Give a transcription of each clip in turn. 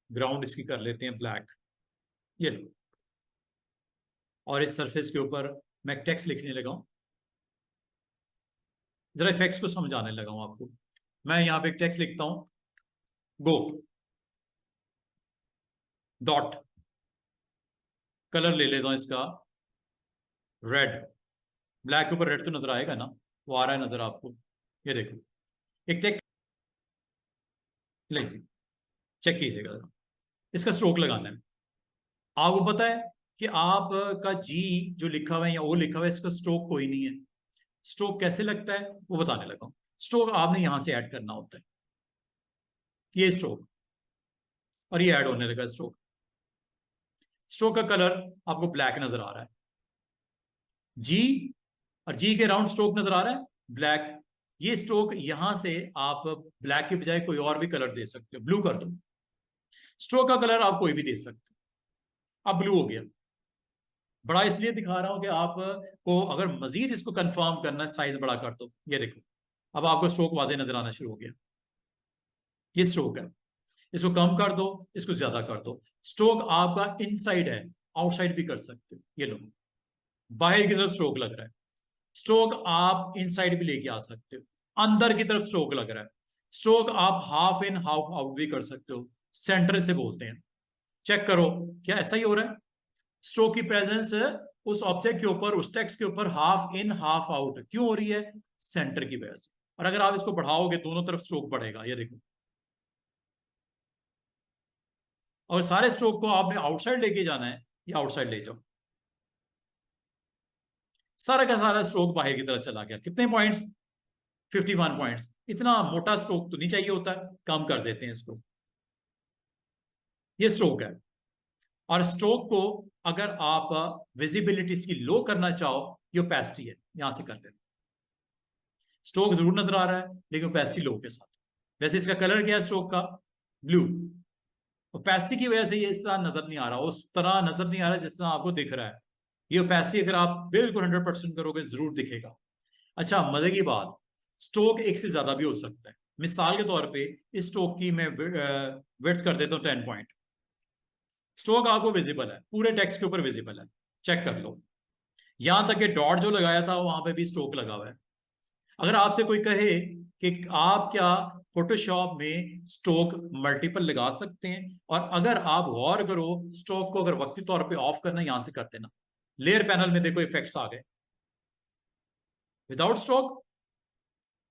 Ground इसकी कर लेते हैं ब्लैक, ये लो। और इस सरफेस के ऊपर मैं टेक्स्ट लिखने लगा हूं, जरा इफेक्ट्स को समझाने लगा हूं आपको। मैं यहां पे एक टेक्स्ट लिखता हूं, गो डॉट, कलर ले लेता हूं इसका रेड। ब्लैक के ऊपर रेड तो नजर आएगा ना, वो आ रहा है नजर आपको, ये देखो एक टेक्स्ट लीजिए, चेक कीजिएगा जरा। इसका स्ट्रोक लगाना है। आपको पता है कि आपका जी जो लिखा हुआ है या ओ लिखा हुआ है, इसका स्ट्रोक कोई नहीं है। स्ट्रोक कैसे लगता है वो बताने लगा हूं। स्ट्रोक आपने यहां से ऐड करना होता है, ये स्ट्रोक, और ये ऐड होने लगा स्ट्रोक। स्ट्रोक का कलर आपको ब्लैक नजर आ रहा है, जी और जी के राउंड स्ट्रोक नजर आ रहा है ब्लैक। ये स्ट्रोक यहां से आप ब्लैक के बजाय कोई और भी कलर दे सकते हो, ब्लू कर दो। स्ट्रोक का कलर आप कोई भी दे सकते हो। अब ब्लू हो गया। बड़ा इसलिए दिखा रहा हूं कि आप को अगर मजीद इसको कंफर्म करना है, साइज बड़ा कर दो। ये देखो, अब आपको स्ट्रोक वाजे नजर आना शुरू हो गया। ये स्ट्रोक है, इसको कम कर दो, इसको ज्यादा कर दो। स्ट्रोक आपका इनसाइड है, आउटसाइड भी कर सकते हो। ये लो, बाहर की तरफ स्ट्रोक लग रहा है। स्ट्रोक आप इनसाइड भी लेके आ सकते हो, अंदर की तरफ स्ट्रोक लग रहा है। स्ट्रोक आप हाफ इन हाफ आउट भी कर सकते हो, सेंटर से बोलते हैं। चेक करो, क्या ऐसा ही हो रहा है? स्ट्रोक की प्रेजेंस उस ऑब्जेक्ट के ऊपर, उस टेक्स्ट के ऊपर हाफ इन हाफ आउट क्यों हो रही है? सेंटर की वजह से। और अगर आप इसको बढ़ाओगे दोनों तरफ स्ट्रोक बढ़ेगा, ये देखो। और सारे स्ट्रोक को आपने आउटसाइड लेके जाना है, ये आउटसाइड ले जाओ। सारा का सारा स्ट्रोक बाहर की तरफ चला गया। कितने पॉइंट्स? 51 पॉइंट्स। इतना मोटा स्ट्रोक तो नहीं चाहिए होता है, कम कर देते हैं इसको। ये स्ट्रोक है। और स्ट्रोक को अगर आप विजिबिलिटी इसकी लो करना चाहो, ये ओपेसिटी है, यहां से कर देते। स्ट्रोक जरूर नजर आ रहा है लेकिन ओपेसिटी लो के साथ। वैसे इसका कलर क्या है स्ट्रोक का? ब्लू। ओपेसिटी की वजह से ये इस तरह नजर नहीं आ रहा, उस तरह नजर नहीं आ रहा जिस तरह आपको दिख रहा है। ये ओपेसिटी अगर आप बिल्कुल 100% करोगे जरूर दिखेगा। अच्छा, मजे की बात, स्ट्रोक एक से ज्यादा भी हो सकता है। मिसाल के तौर पे इस स्ट्रोक की मैं विड्थ कर देता हूं 10 पॉइंट। स्ट्रोक आपको विजिबल है, पूरे टेक्स्ट के ऊपर विजिबल है, चेक कर लो। यहां तक कि डॉट जो लगाया था वहां पे भी स्ट्रोक लगा हुआ है। अगर आपसे कोई कहे कि आप क्या फोटोशॉप में स्ट्रोक मल्टीपल लगा सकते हैं, और अगर आप गौर करो, स्ट्रोक को अगर वक्ती तौर पे ऑफ करना, यहां से कर देना। लेयर पैनल में देखो इफेक्ट्स आ गए, without stroke,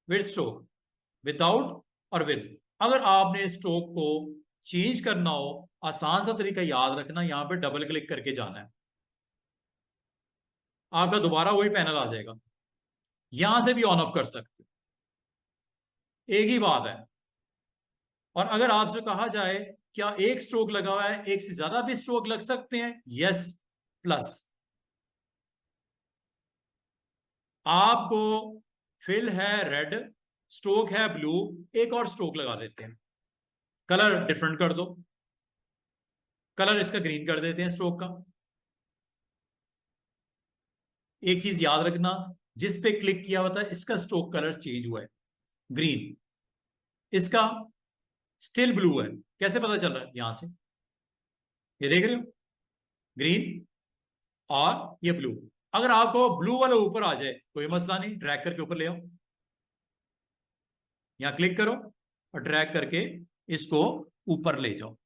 with stroke, without और विद। अगर आपने स्ट्रोक को चेंज करना हो, आसान सा तरीका याद रखना, यहां पे डबल क्लिक करके जाना है, आपका दोबारा वही पैनल आ जाएगा। यहां से भी ऑन ऑफ कर सकते हो, एक ही बात है। और अगर आपसे कहा जाए क्या एक स्ट्रोक लगा हुआ है, एक से ज्यादा भी स्ट्रोक लग सकते हैं? Yes, plus. आपको फिल है रेड, स्ट्रोक है ब्लू, एक और स्ट्रोक लगा देते हैं, कलर डिफरेंट कर दो। कलर इसका ग्रीन कर देते हैं स्ट्रोक का। एक चीज याद रखना, जिस पे क्लिक किया हुआ था इसका स्ट्रोक कलर चेंज हुआ है, ग्रीन। इसका स्टिल ब्लू है। कैसे पता चल रहा है? यहां से, ये देख रहे हो, ग्रीन और ये ब्लू। अगर आपको ब्लू वाला ऊपर आ जाए कोई मसला नहीं, ड्रैग करके ऊपर ले आओ। यहां क्लिक करो और ड्रैग करके इसको ऊपर ले जाओ।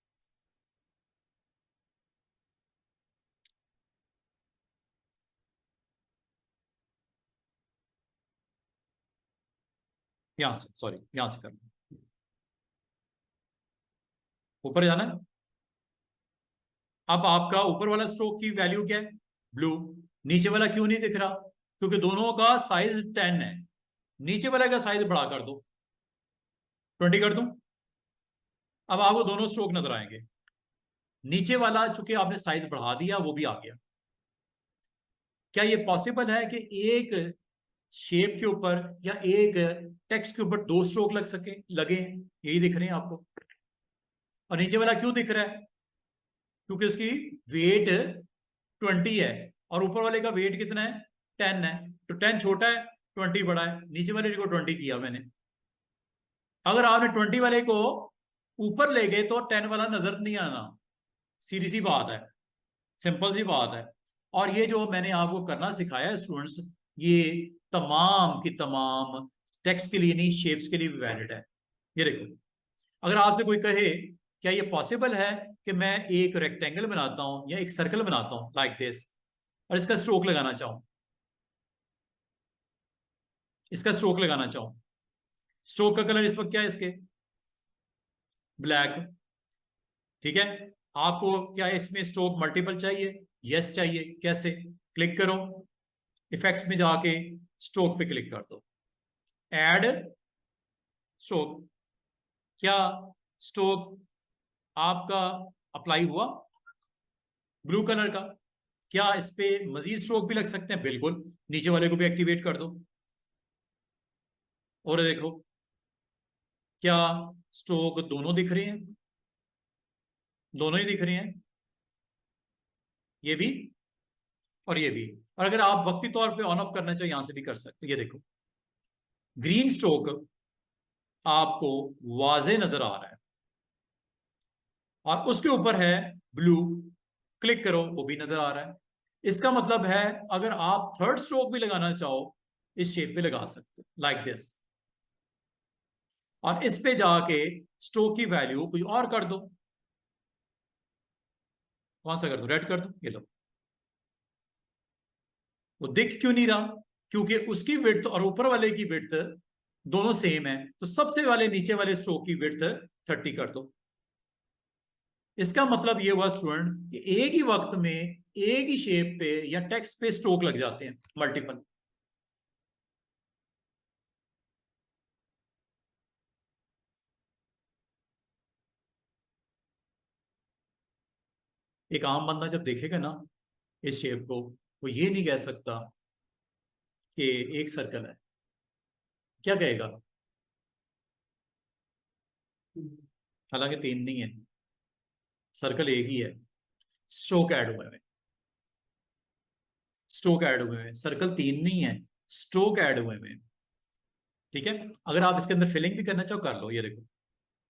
यहां से, सॉरी, यहां से कर, ऊपर जाना है। अब आपका ऊपर वाला स्ट्रोक की वैल्यू क्या है? ब्लू। नीचे वाला क्यों नहीं दिख रहा? क्योंकि दोनों का साइज 10 है। नीचे वाले का साइज बड़ा कर दो, 20 कर दूं। अब आपको दोनों स्ट्रोक नजर आएंगे। नीचे वाला चूंकि आपने साइज बढ़ा दिया, वो भी आ गया। क्या ये पॉसिबल है कि एक शेप के ऊपर या एक टेक्स्ट के ऊपर दो स्ट्रोक लग सके, लगे हैं? यही दिख रहे हैं आपको। और नीचे वाला क्यों दिख रहा है? क्योंकि उसकी वेट 20 है और ऊपर वाले का वेट कितना है? 10 है। तो 10 छोटा है, 20 बड़ा है। नीचे वाले को 20 किया मैंने। अगर आपने 20 वाले को ऊपर ले गए तो 10 वाला नजर नहीं आना, सीधी सी बात है, सिंपल सी बात है। और ये जो मैंने आपको करना सिखाया है स्टूडेंट्स, ये तमाम की तमाम टेक्स्ट के लिए नहीं, शेप्स के लिए भी वैलिड है। ये देखो, अगर आपसे कोई कहे क्या ये पॉसिबल है कि मैं एक रेक्टेंगल बनाता हूं या एक सर्कल बनाता हूं लाइक दिस, और इसका स्ट्रोक लगाना चाहूं, इसका स्ट्रोक लगाना चाहूं, स्ट्रोक का कलर इस वक्त क्या है इसके, ब्लैक, ठीक है। आपको क्या है इसमें स्ट्रोक मल्टीपल चाहिए, यस चाहिए, कैसे, क्लिक करो, इफेक्ट्स में जाके स्ट्रोक पे क्लिक कर दो, ऐड स्ट्रोक, क्या स्ट्रोक आपका अप्लाई हुआ ब्लू कलर का, क्या इस पे मजीद स्ट्रोक भी लग सकते हैं, बिल्कुल, नीचे वाले को भी एक्टिवेट कर दो, और देखो क्या स्ट्रोक दोनों दिख रहे हैं, दोनों ही दिख रहे हैं, ये भी और ये भी। और अगर आप वक्ती तौर पे ऑन ऑफ करना चाहिए यहां से भी कर सकते, ये देखो ग्रीन स्ट्रोक आपको वाजे नजर आ रहा है, और उसके ऊपर है ब्लू, क्लिक करो वो भी नजर आ रहा है। इसका मतलब है अगर आप थर्ड स्ट्रोक भी लगाना चाहो इस शेप पे लगा सकते हो लाइक दिस, और इस पे जाके स्ट्रोक की वैल्यू कोई और कर दो, कौन सा कर दो, रेड कर दो, ये लो, वो दिख क्यों नहीं रहा, क्योंकि उसकी विड्थ और ऊपर वाले की विड्थ दोनों सेम है, तो सबसे वाले नीचे वाले स्ट्रोक की विड्थ 30 कर दो। इसका मतलब ये हुआ स्टूडेंट कि एक ही वक्त में एक ही शेप पे या टेक्स्ट पे स्ट्रोक लग जाते हैं मल्टीपल। एक आम बंदा जब देखेगा ना इस शेप को, वो ये नहीं कह सकता कि एक सर्कल है, क्या कहेगा, हालांकि तीन नहीं है, सर्कल एक ही है, स्ट्रोक ऐड हुए हैं, स्ट्रोक ऐड हुए हैं, सर्कल तीन नहीं है, स्ट्रोक ऐड हुए हैं, ठीक है। अगर आप इसके अंदर फिलिंग भी करना चाहो कर लो, ये देखो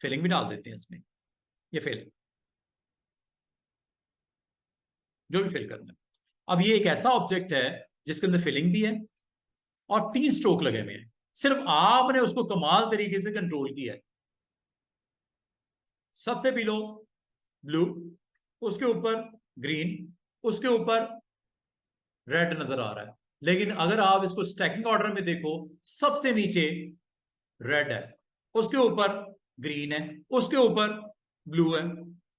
फिलिंग भी डाल देते हैं इसमें, ये फिल, जो भी फिल करना है। अब ये एक ऐसा ऑब्जेक्ट है जिसके अंदर फिलिंग भी है और तीन स्ट्रोक लगे हुए हैं, सिर्फ आपने उसको कमाल तरीके से कंट्रोल किया है। सबसे बिलो ब्लू, उसके ऊपर ग्रीन, उसके ऊपर रेड नजर आ रहा है, लेकिन अगर आप इसको स्टैकिंग ऑर्डर में देखो, सबसे नीचे रेड है, उसके ऊपर ग्रीन है, उसके ऊपर ब्लू है,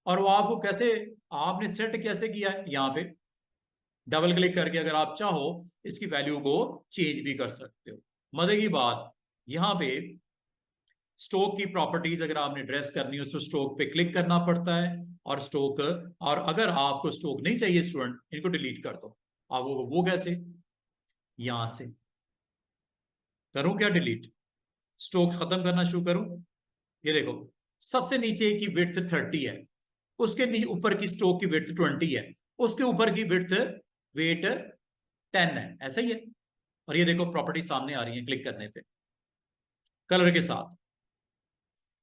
और वो आपको कैसे, आपने सेट कैसे किया है, यहां पे डबल क्लिक करके अगर आप चाहो इसकी वैल्यू को चेंज भी कर सकते हो। मजे की बात यहां पे स्ट्रोक की प्रॉपर्टीज अगर आपने ड्रेस करनी हो तो स्ट्रोक पे क्लिक करना पड़ता है, और स्ट्रोक, और अगर आपको स्ट्रोक नहीं चाहिए स्टूडेंट, इनको डिलीट कर दो। आप वो कैसे, यहां से करूं क्या डिलीट, स्ट्रोक खत्म करना शुरू करूं, ये देखो सबसे नीचे की विड्थ 30 है, उसके ऊपर की स्ट्रोक की विड्थ 20 है, उसके ऊपर की विड्थ वेट 10 है, ऐसा ही है। और ये देखो प्रॉपर्टी सामने आ रही है क्लिक करने पे कलर के साथ।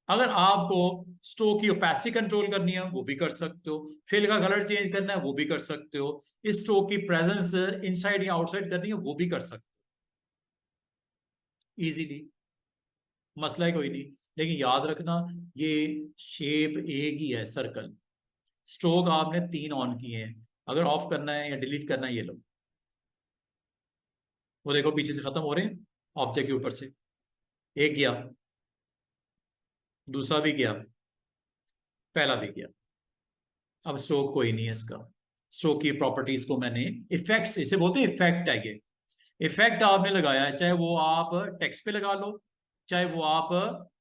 अगर आपको स्ट्रोक की ओपेसिटी कंट्रोल करनी है वो भी कर सकते हो, फिल का कलर चेंज करना है वो भी कर सकते हो, इस स्ट्रोक की प्रेजेंस इनसाइड या आउटसाइड करनी है वो भी कर सकते हो इजीली, मसला है कोई नहीं। लेकिन याद रखना ये शेप एक ही है सर्कल, स्ट्रोक आपने तीन ऑन किए हैं, अगर ऑफ करना है या डिलीट करना है ये लो, वो देखो पीछे से खत्म हो रहे हैं ऑब्जेक्ट के ऊपर से, एक गया, दूसरा भी गया, पहला भी गया। अब स्ट्रोक कोई नहीं है इसका, स्ट्रोक की प्रॉपर्टीज को मैंने इफेक्ट्स, इसे बोलते हैं इफेक्ट है ये, इफेक्ट आपने लगाया है, चाहे वो आप टेक्स्ट पे लगा लो, चाहे वो आप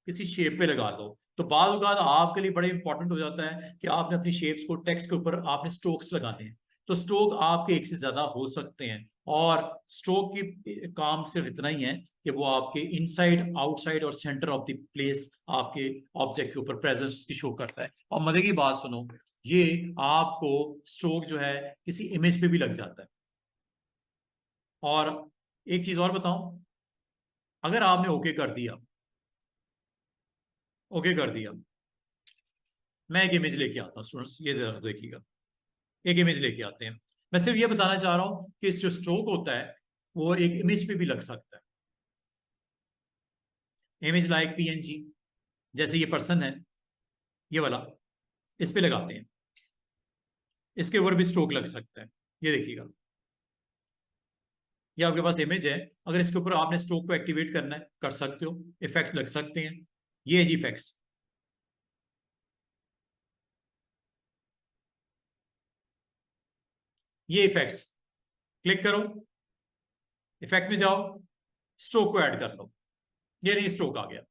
किसी शेप पे लगा लो, तो बाद औक़ात आपके लिए बड़े इंपॉर्टेंट हो जाता है कि आपने अपनी शेप्स को टेक्स्ट के ऊपर आपने स्ट्रोक्स लगाने हैं, तो स्ट्रोक आपके एक से ज्यादा हो सकते हैं, और स्ट्रोक की काम सिर्फ इतना ही है कि वो आपके इनसाइड आउटसाइड और सेंटर ऑफ द प्लेस आपके ऑब्जेक्ट के ऊपर प्रेजेंस की शो करता है। और मजे की बात सुनो, ये आपको स्ट्रोक जो है किसी इमेज पे भी लग जाता है। और एक चीज और बताऊं, अगर आपने ओके कर दिया, ओके कर दिया, मैं एक इमेज लेके आता हूँ स्टूडेंट्स, ये देखिएगा, एक इमेज लेके आते हैं। मैं सिर्फ ये बताना चाह रहा हूँ कि इस जो स्ट्रोक होता है वो एक इमेज पे भी लग सकता है। इमेज लाइक पीएनजी, जैसे ये पर्सन है, ये वाला, इस पे लगाते हैं, इसके ऊपर भी स्ट्रोक लग सकता है। ये देखिएगा, ये आपके पास इमेज है, अगर इसके ऊपर आपने स्ट्रोक को एक्टिवेट करना है कर सकते हो, इफेक्ट्स लग सकते हैं। ये है जी इफेक्ट्स, ये इफेक्ट्स, क्लिक करो, इफेक्ट में जाओ, स्ट्रोक को ऐड कर लो, ये नहीं स्ट्रोक आ गया।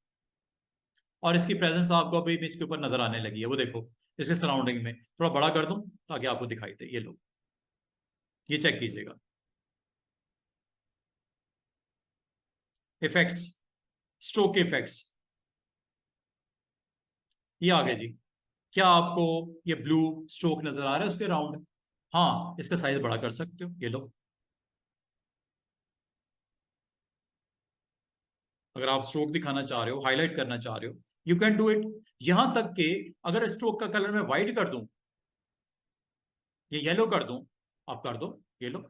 और इसकी प्रेजेंस आपको अभी इमेज के ऊपर नजर आने लगी है, वो देखो इसके सराउंडिंग में। थोड़ा बड़ा कर दूं ताकि आपको दिखाई दे, ये लो, ये चेक कीजिएगा, इफेक्ट्स, स्ट्रोक के इफेक्ट्स, ये आ गए जी। क्या आपको ये ब्लू स्ट्रोक नजर आ रहा है उसके राउंड? हाँ, इसका साइज बड़ा कर सकते हो, ये लो। अगर आप स्ट्रोक दिखाना चाह रहे हो, हाईलाइट करना चाह रहे हो, यू कैन डू इट। यहां तक कि अगर स्ट्रोक का कलर मैं व्हाइट कर दूं, ये येलो कर दूं, आप कर दो, ये लो,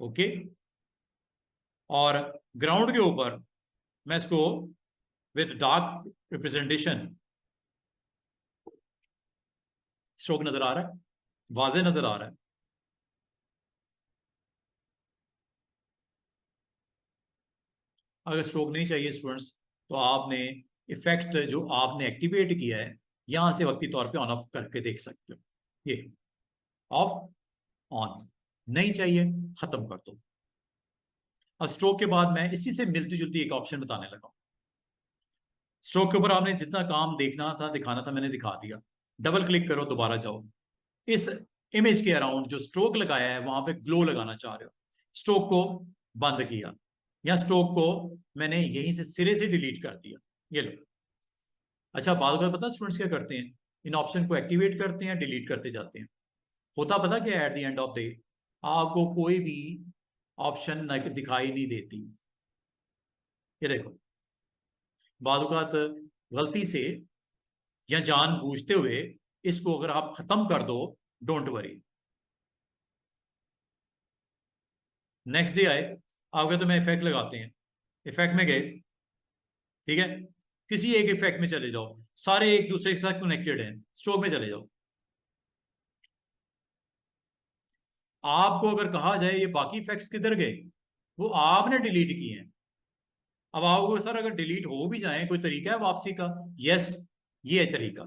ओके। और ग्राउंड के ऊपर मैं इसको विद डार्क रिप्रेजेंटेशन, स्ट्रोक नजर आ रहा है, वाजे नजर आ रहा है। अगर स्ट्रोक नहीं चाहिए स्टूडेंट्स, तो आपने इफेक्ट जो आपने एक्टिवेट किया है यहां से वक्ती तौर पे ऑन ऑफ करके देख सकते हो, ये ऑफ, ऑन, नहीं चाहिए खत्म कर दो। अब स्ट्रोक के बाद मैं इसी से मिलती जुलती एक ऑप्शन बताने लगा। स्ट्रोक के ऊपर आपने जितना काम देखना था दिखाना था मैंने दिखा दिया। डबल क्लिक करो, दोबारा जाओ, इस इमेज के अराउंड जो स्ट्रोक लगाया है वहां पे ग्लो लगाना चाह रहे हो, स्ट्रोक को बंद किया, या स्ट्रोक को मैंने यहीं से सिरे से डिलीट कर दिया, ये लो। अच्छा, बात बात पता स्टूडेंट्स क्या करते हैं, इन ऑप्शन को एक्टिवेट करते हैं, डिलीट करते जाते हैं। होता पता क्या, at the end of day आपको कोई भी ऑप्शन दिखाई नहीं देती। ये देखो, बादुकात गलती से या जान बूझते हुए इसको अगर आप खत्म कर दो, डोंट वरी, नेक्स्ट डे आए, आप कहते तो मैं इफेक्ट लगाते हैं, इफेक्ट में गए, ठीक है, किसी एक इफेक्ट में चले जाओ, सारे एक दूसरे के साथ कनेक्टेड हैं, स्ट्रोक में चले जाओ। आपको अगर कहा जाए ये बाकी इफेक्ट्स किधर गए, वो आपने डिलीट किए हैं। अब आपको सर अगर डिलीट हो भी जाए, कोई तरीका है वापसी का? यस, ये है तरीका।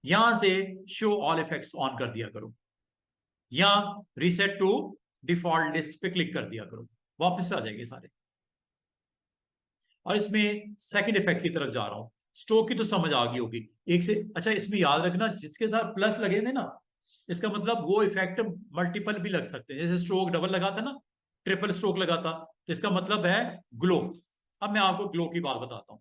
यहां से शो ऑल इफेक्ट्स ऑन कर दिया करो, या रीसेट टू डिफॉल्ट लिस्ट पे क्लिक कर दिया करो, वापस आ जाएंगे सारे। और इसमें सेकंड इफेक्ट की तरफ जा रहा हूं, स्ट्रोक की तो समझ आ गई होगी एक से। अच्छा, इसमें याद रखना जिसके साथ प्लस लगे थे ना, इसका मतलब वो इफेक्ट मल्टीपल भी लग सकते हैं। जैसे स्ट्रोक डबल लगा था ना, ट्रिपल स्ट्रोक लगा था, तो इसका मतलब है ग्लो। अब मैं आपको ग्लो की बात बताता हूँ।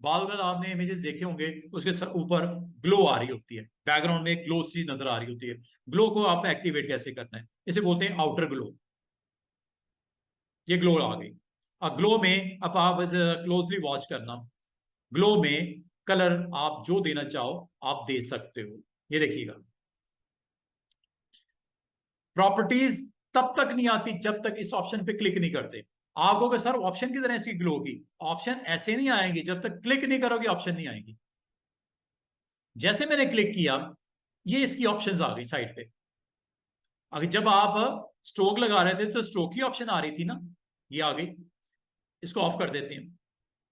बाल अगर आपने इमेजेस देखे होंगे, उसके ऊपर ग्लो आ रही होती है, बैकग्राउंड में ग्लो सी नजर आ रही होती है। ग्लो को आप एक्टिवेट कैसे करना है, इसे बोलते हैं आउटर ग्लो। ये ग्लो आ गई। अब ग्लो में अब आप क्लोजली वॉच करना, ग्लो में कलर आप जो देना चाहो आप दे सकते हो, ये देखिएगा। प्रॉपर्टीज तब तक नहीं आती जब तक इस ऑप्शन पे क्लिक नहीं करते। आप कहोगे सर ऑप्शन की तरह इसकी ग्लो की, ऑप्शन ऐसे नहीं आएंगे जब तक क्लिक नहीं करोगे, ऑप्शन नहीं आएंगी। जैसे मैंने क्लिक किया, ये इसकी ऑप्शंस आ गई साइड पे। अगर जब आप स्ट्रोक लगा रहे थे तो स्ट्रोक की ऑप्शन आ रही थी ना, ये आ गई। इसको ऑफ कर देते हैं।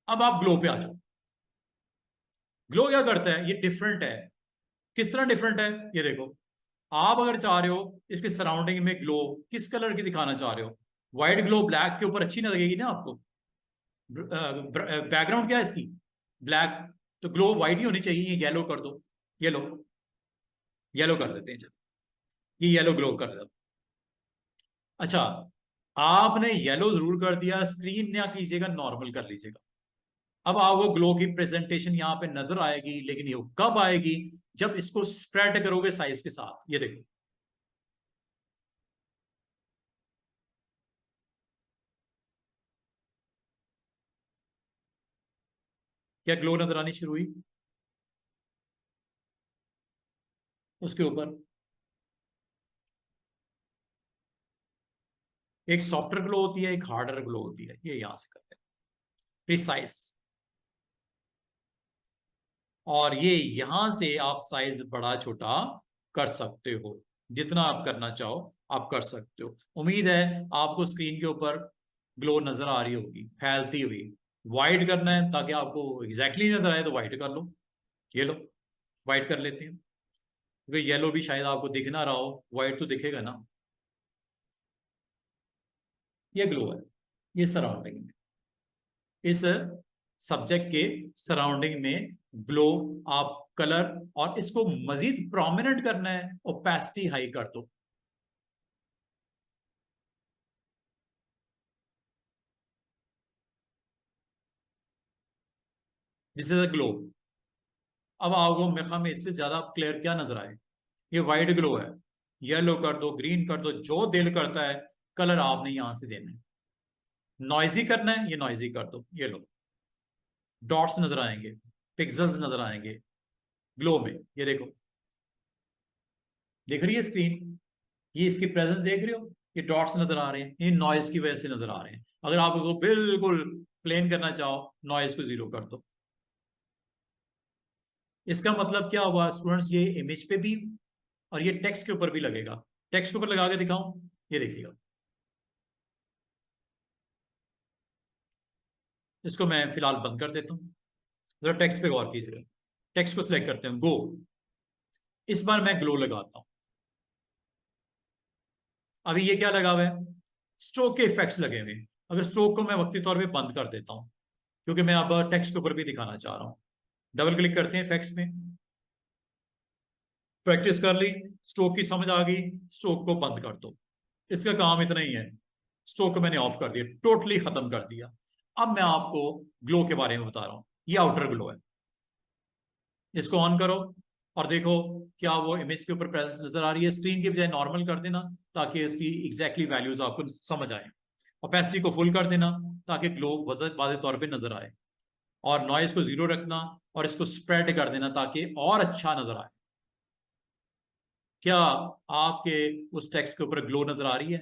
अब आप ग्लो पे आ जाओ। ग्लो क्या करता है, ये डिफरेंट है। किस तरह डिफरेंट है, ये देखो। आप अगर चाह रहे हो इसके सराउंडिंग में ग्लो किस कलर की दिखाना चाह रहे हो, व्हाइट ग्लो ब्लैक के ऊपर अच्छी ना लगेगी ना आपको। बैकग्राउंड क्या है इसकी, ब्लैक, तो ग्लो व्हाइट ही होनी चाहिए। ये येलो कर दो, येलो, येलो कर देते हैं, चलो ये येलो ग्लो कर दो। अच्छा, आपने येलो जरूर कर दिया, स्क्रीन ना कीजिएगा, नॉर्मल कर लीजिएगा। अब आपको ग्लो की प्रेजेंटेशन यहां पे नजर आएगी, लेकिन ये कब आएगी, जब इसको स्प्रेड करोगे साइज के साथ, ये देखो। क्या ग्लो नजर आनी शुरू हुई? उसके ऊपर एक सॉफ्टर ग्लो होती है, एक हार्डर ग्लो होती है, ये यहां से करते हैं प्रिसाइज। और ये यहां से आप साइज बड़ा छोटा कर सकते हो, जितना आप करना चाहो आप कर सकते हो। उम्मीद है आपको स्क्रीन के ऊपर ग्लो नजर आ रही होगी फैलती हुई। वाइट करना है ताकि आपको एग्जैक्टली नजर आए तो वाइट कर लो, ये लो वाइट कर लेते हैं, क्योंकि येलो भी शायद आपको दिख ना रहा हो, व्हाइट तो दिखेगा ना। ये ग्लो है, ये सराउंडिंग में, इस सब्जेक्ट के सराउंडिंग में ग्लो आप कलर, और इसको मजीद प्रोमिनेंट करना है, ओपेसिटी हाई कर दो। This is a glow. अब आपको मेखा में इससे ज्यादा क्लियर क्या नजर आए? ये वाइट ग्लो है, येलो कर दो, ग्रीन कर दो, जो दिल करता है कलर आपने यहां से देना है। नॉइजी करना है, ये नॉइजी कर दो, ये लो डॉट्स नजर आएंगे, पिक्सल्स नजर आएंगे ग्लो में, ये देखो दिख रही है स्क्रीन, ये इसकी प्रेजेंस देख रहे हो, ये डॉट्स नजर आ रहे हैं, ये नॉइज की वजह से नजर आ रहे हैं। अगर आप उसको बिल्कुल प्लेन करना चाहो, नॉइज को जीरो कर दो। इसका मतलब क्या हुआ स्टूडेंट्स, ये इमेज पे भी और ये टेक्स्ट के ऊपर भी लगेगा। टेक्स्ट के ऊपर लगा के दिखाऊं, ये देखिएगा, इसको मैं फिलहाल बंद कर देता हूं, जरा टेक्स्ट पे गौर कीजिएगा। टेक्स्ट को सिलेक्ट करते हैं, गो। इस बार मैं ग्लो लगाता हूं। अभी ये क्या लगा हुआ है? स्ट्रोक के इफेक्ट्स लगे हुए हैं। अगर स्ट्रोक को मैं वक्ती तौर पे बंद कर देता हूं, क्योंकि मैं अब टेक्स्ट के ऊपर भी दिखाना चाह रहा हूं। डबल क्लिक करते हैं इफेक्ट्स में, प्रैक्टिस कर ली, स्ट्रोक की समझ आ गई, स्ट्रोक को बंद कर दो। इसका काम इतना ही है, स्ट्रोक को मैंने ऑफ कर दिया, टोटली खत्म कर दिया। अब मैं आपको ग्लो के बारे में बता रहा हूं। ये आउटर ग्लो है, इसको ऑन करो और देखो क्या वो इमेज के ऊपर प्रेजेंस नजर आ रही है। स्क्रीन की बजाय नॉर्मल कर देना ताकि इसकी एग्जैक्टली वैल्यूज आपको समझ आए। ओपेसिटी को फुल कर देना ताकि ग्लो वाजे तौर पे नजर आए, और नॉइज को जीरो रखना और इसको स्प्रेड कर देना ताकि और अच्छा नजर आए। क्या आपके उस टेक्स्ट के ऊपर ग्लो नजर आ रही है?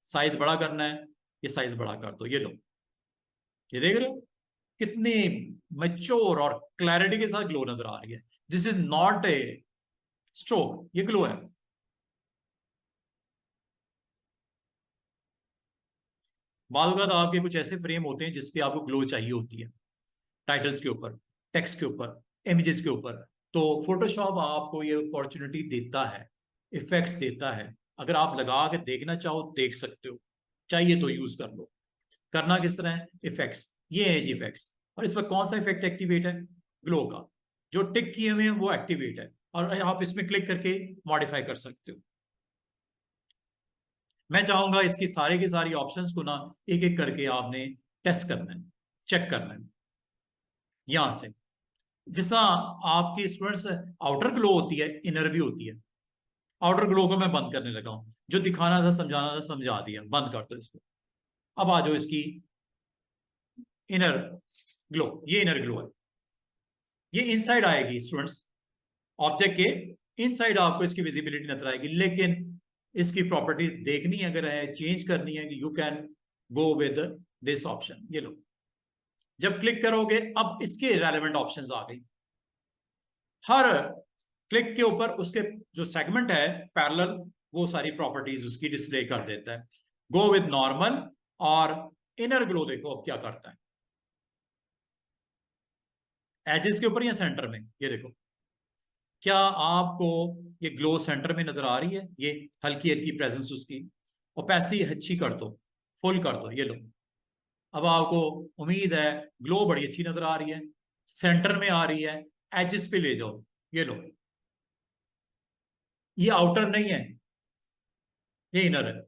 साइज बड़ा करना है, ये साइज बड़ा कर दो, ये लो, ये देख रहे हो कितनी मैच्योर और क्लैरिटी के साथ ग्लो नजर आ रही है। This is not a stroke, ये ग्लो है। बालूकात आपके कुछ ऐसे फ्रेम होते हैं जिसपे आपको ग्लो चाहिए होती है, टाइटल्स के ऊपर, टेक्स्ट के ऊपर, इमेजेस के ऊपर। तो फोटोशॉप आपको ये अपॉर्चुनिटी देता है, इफेक्ट्स देता है। अगर आप लगा के देखना चाहो देख सकते हो, चाहिए तो यूज कर लो। करना किस तरह है? इफेक्ट्स, ये है जी इफेक्ट्स, और इस वक्त कौन सा इफेक्ट एक्टिवेट है? ग्लो का। जो टिक किए हुए हैं वो एक्टिवेट है, और आप इसमें क्लिक करके मॉडिफाई कर सकते हो। मैं चाहूंगा इसकी सारे की सारी ऑप्शंस को ना एक एक करके आपने टेस्ट करना है, चेक करना है यहां से। जिस तरह आपकी स्टूडेंट्स आउटर ग्लो होती है, इनर भी होती है। आउटर ग्लो को मैं बंद करने लगा हूं, जो दिखाना था समझाना था समझा दिया, बंद कर दो इसको। अब आ जाओ इसकी इनर ग्लो, ये इनर ग्लो है, ये इनसाइड आएगी स्टूडेंट्स, ऑब्जेक्ट के इनसाइड आपको इसकी विजिबिलिटी नजर आएगी। लेकिन इसकी प्रॉपर्टीज देखनी है, अगर है चेंज करनी है, you can go with this option, ये लो। जब क्लिक करोगे अब इसके रेलेवेंट ऑप्शंस आ गई। हर क्लिक के ऊपर उसके जो सेगमेंट है पैरेलल, वो सारी प्रॉपर्टीज उसकी डिस्प्ले कर देता है। गो विद नॉर्मल और इनर ग्लो, देखो अब क्या करता है एजेस के ऊपर या सेंटर में, ये देखो। क्या आपको ये ग्लो सेंटर में नजर आ रही है? ये हल्की हल्की प्रेजेंस उसकी। ओपेसिटी अच्छी कर दो, फुल कर दो, ये लो। अब आपको उम्मीद है ग्लो बड़ी अच्छी नजर आ रही है, सेंटर में आ रही है, एजेस पे ले जाओ, ये लो। ये आउटर नहीं है, ये इनर है।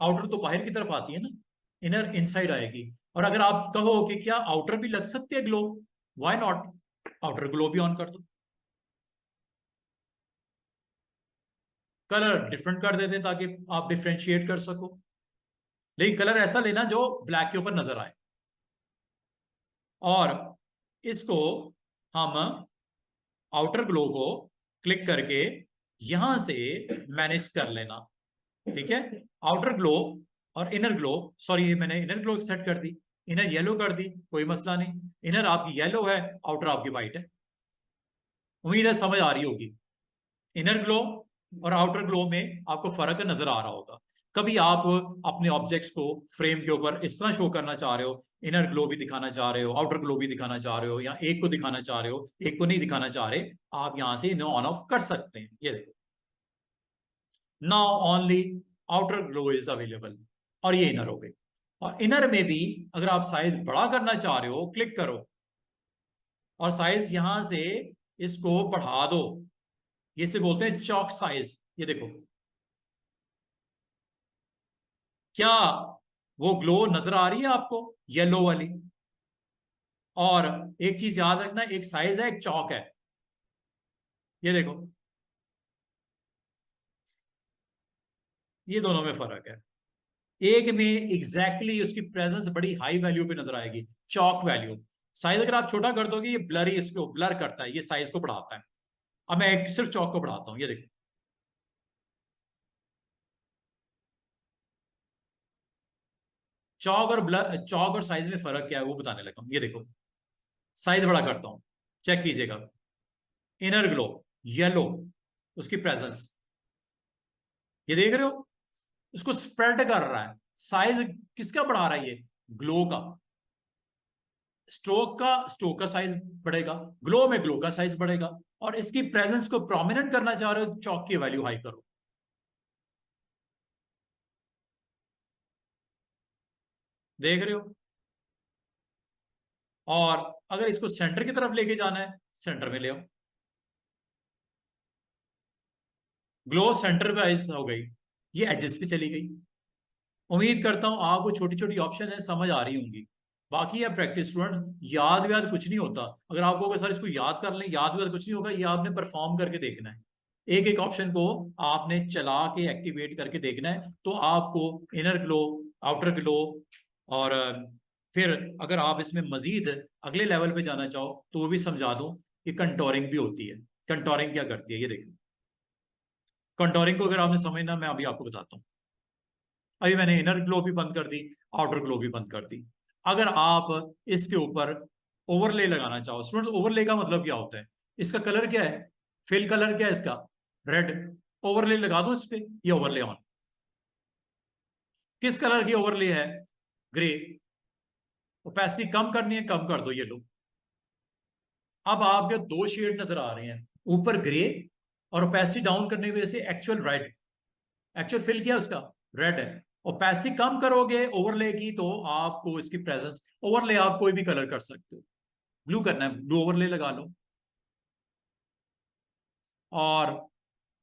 आउटर तो बाहर की तरफ आती है ना, इनर इनसाइड आएगी। और अगर आप कहो कि क्या आउटर भी लग सकते हैं glow, why not, outer glow भी ऑन कर दो। कलर डिफरेंट कर देते ताकि आप डिफ्रेंशिएट कर सको, लेकिन कलर ऐसा लेना जो ब्लैक के ऊपर नजर आए। और इसको हम आउटर ग्लो को क्लिक करके यहां से मैनेज कर लेना, ठीक है। आउटर ग्लो और इनर ग्लो, सॉरी मैंने इनर ग्लो सेट कर दी, इनर येलो कर दी, कोई मसला नहीं। इनर आपकी येलो है, आउटर आपकी वाइट है। उम्मीद है समझ आ रही होगी। इनर ग्लो और आउटर ग्लो में आपको फर्क नजर आ रहा होगा। कभी आप अपने ऑब्जेक्ट्स को फ्रेम के ऊपर इस तरह शो करना चाह रहे हो, इनर ग्लो भी दिखाना चाह रहे हो, आउटर ग्लो भी दिखाना चाह रहे हो, या एक को दिखाना चाह रहे हो एक को नहीं दिखाना चाह रहे, आप यहां से इन्हें ऑन ऑफ कर सकते हैं। ये देखो, now only outer glow is available, और ये इनर हो गई। और इनर में भी अगर आप साइज बड़ा करना चाह रहे हो, क्लिक करो और साइज यहां से इसको बढ़ा दो। ये से बोलते हैं चॉक साइज। ये देखो, क्या वो ग्लो नजर आ रही है आपको, येलो वाली? और एक चीज याद रखना, एक साइज है एक चौक है। ये देखो, ये दोनों में फर्क है। एक में एग्जैक्टली उसकी प्रेजेंस बड़ी हाई वैल्यू पे नजर आएगी, चौक वैल्यू। साइज अगर आप छोटा कर दोगे, ये ब्लर ही इसको ब्लर करता है, ये साइज को बढ़ाता है। अब मैं सिर्फ चौक को बढ़ाता हूं, ये देखो। चौक और साइज में फर्क क्या है वो बताने लगा हूं। ये देखो, साइज बड़ा करता हूं, चेक कीजिएगा। इनर ग्लो, येलो, उसकी प्रेजेंस, ये देख रहे हो, उसको स्प्रेड कर रहा है। साइज किसका बढ़ा रहा है ये? ग्लो का। स्ट्रोक का साइज बढ़ेगा, ग्लो में ग्लो का साइज बढ़ेगा। और इसकी प्रेजेंस को प्रोमिनेंट करना चाह रहे हो, चौक की वैल्यू हाई करो। देख रहे हो? और अगर इसको सेंटर की तरफ लेके जाना है, सेंटर में ले आओ, ग्लो सेंटर पे हो गई, ये एजेस पे चली गई। उम्मीद करता हूं आपको छोटी छोटी ऑप्शन है समझ आ रही होंगी। बाकी है प्रैक्टिस स्टूडेंट, याद व्याद कुछ नहीं होता। अगर आपको सर इसको याद कर लें, याद व्याद कुछ नहीं होगा, ये आपने परफॉर्म करके देखना है। एक एक ऑप्शन को आपने चला के एक्टिवेट करके देखना है, तो आपको इनर ग्लो, आउटर ग्लो, और फिर अगर आप इसमें मजीद अगले लेवल पे जाना चाहो तो वो भी समझा दूं कि कंटोरिंग भी होती है। कंटोरिंग क्या करती है, ये देखो। कंटोरिंग को अगर आपने समझना, मैं अभी आपको बताता हूँ। अभी मैंने इनर ग्लो भी बंद कर दी, आउटर ग्लो भी बंद कर दी। अगर आप इसके ऊपर ओवरले लगाना चाहो, स्टूडेंट्स ओवरले का मतलब क्या होता है? इसका कलर क्या है? फिल कलर क्या है इसका? रेड। ओवरले लगा दो इस पे, ये ओवरले ऑन। किस कलर की ओवरले है? ग्रे। ओपेसिटी कम करनी है, कम कर दो, ये लो। अब आपके दो शेड नजर आ रहे हैं, ऊपर ग्रे, और ओपेसिटी डाउन करने की वजह से एक्चुअल रेड। एक्चुअल फिल किया उसका, रेड है। ओपेसिटी कम करोगे ओवरले की तो आपको इसकी प्रेजेंस, ओवरले आप कोई भी कलर कर सकते हो। ब्लू करना है, ब्लू ओवरले लगा लो, और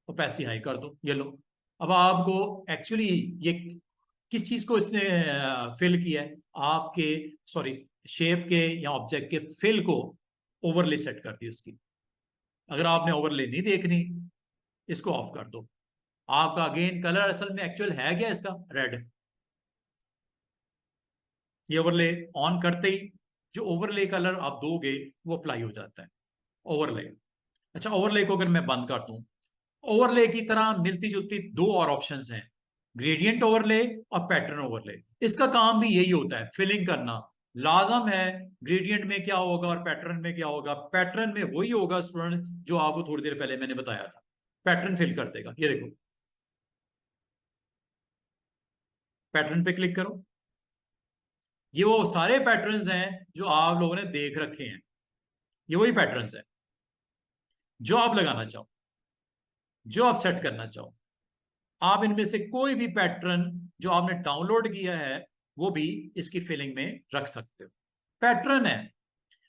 ओपेसिटी हाई कर दो, ये लो। अब आपको एक्चुअली ये किस चीज को इसने फिल किया है? आपके, सॉरी, शेप के या ऑब्जेक्ट के फिल को ओवरले सेट कर दी उसकी। अगर आपने ओवरले नहीं देखनी, इसको ऑफ कर दो। आपका अगेन कलर असल में एक्चुअल है क्या इसका? रेड। ये ओवरले ऑन करते ही जो ओवरले कलर आप दोगे वो अप्लाई हो जाता है, ओवरले। अच्छा, ओवरले को अगर मैं बंद कर दूं, ओवरले की तरह मिलती जुलती दो और ऑप्शंस हैं, ग्रेडियंट ओवरले और पैटर्न ओवरले। इसका काम भी यही होता है, फिलिंग करना। लाजम है, ग्रेडियंट में क्या होगा और पैटर्न में क्या होगा? पैटर्न में वही होगा स्टूडेंट जो आपको थोड़ी देर पहले मैंने बताया था, पैटर्न फिल कर देगा। ये देखो, पैटर्न पे क्लिक करो। ये वो सारे पैटर्न्स हैं जो आप लोगों ने देख रखे हैं, ये वही पैटर्न्स हैं जो आप लगाना चाहो, जो आप सेट करना चाहो। आप इनमें से कोई भी पैटर्न जो आपने डाउनलोड किया है वो भी इसकी फिलिंग में रख सकते हो। पैटर्न है,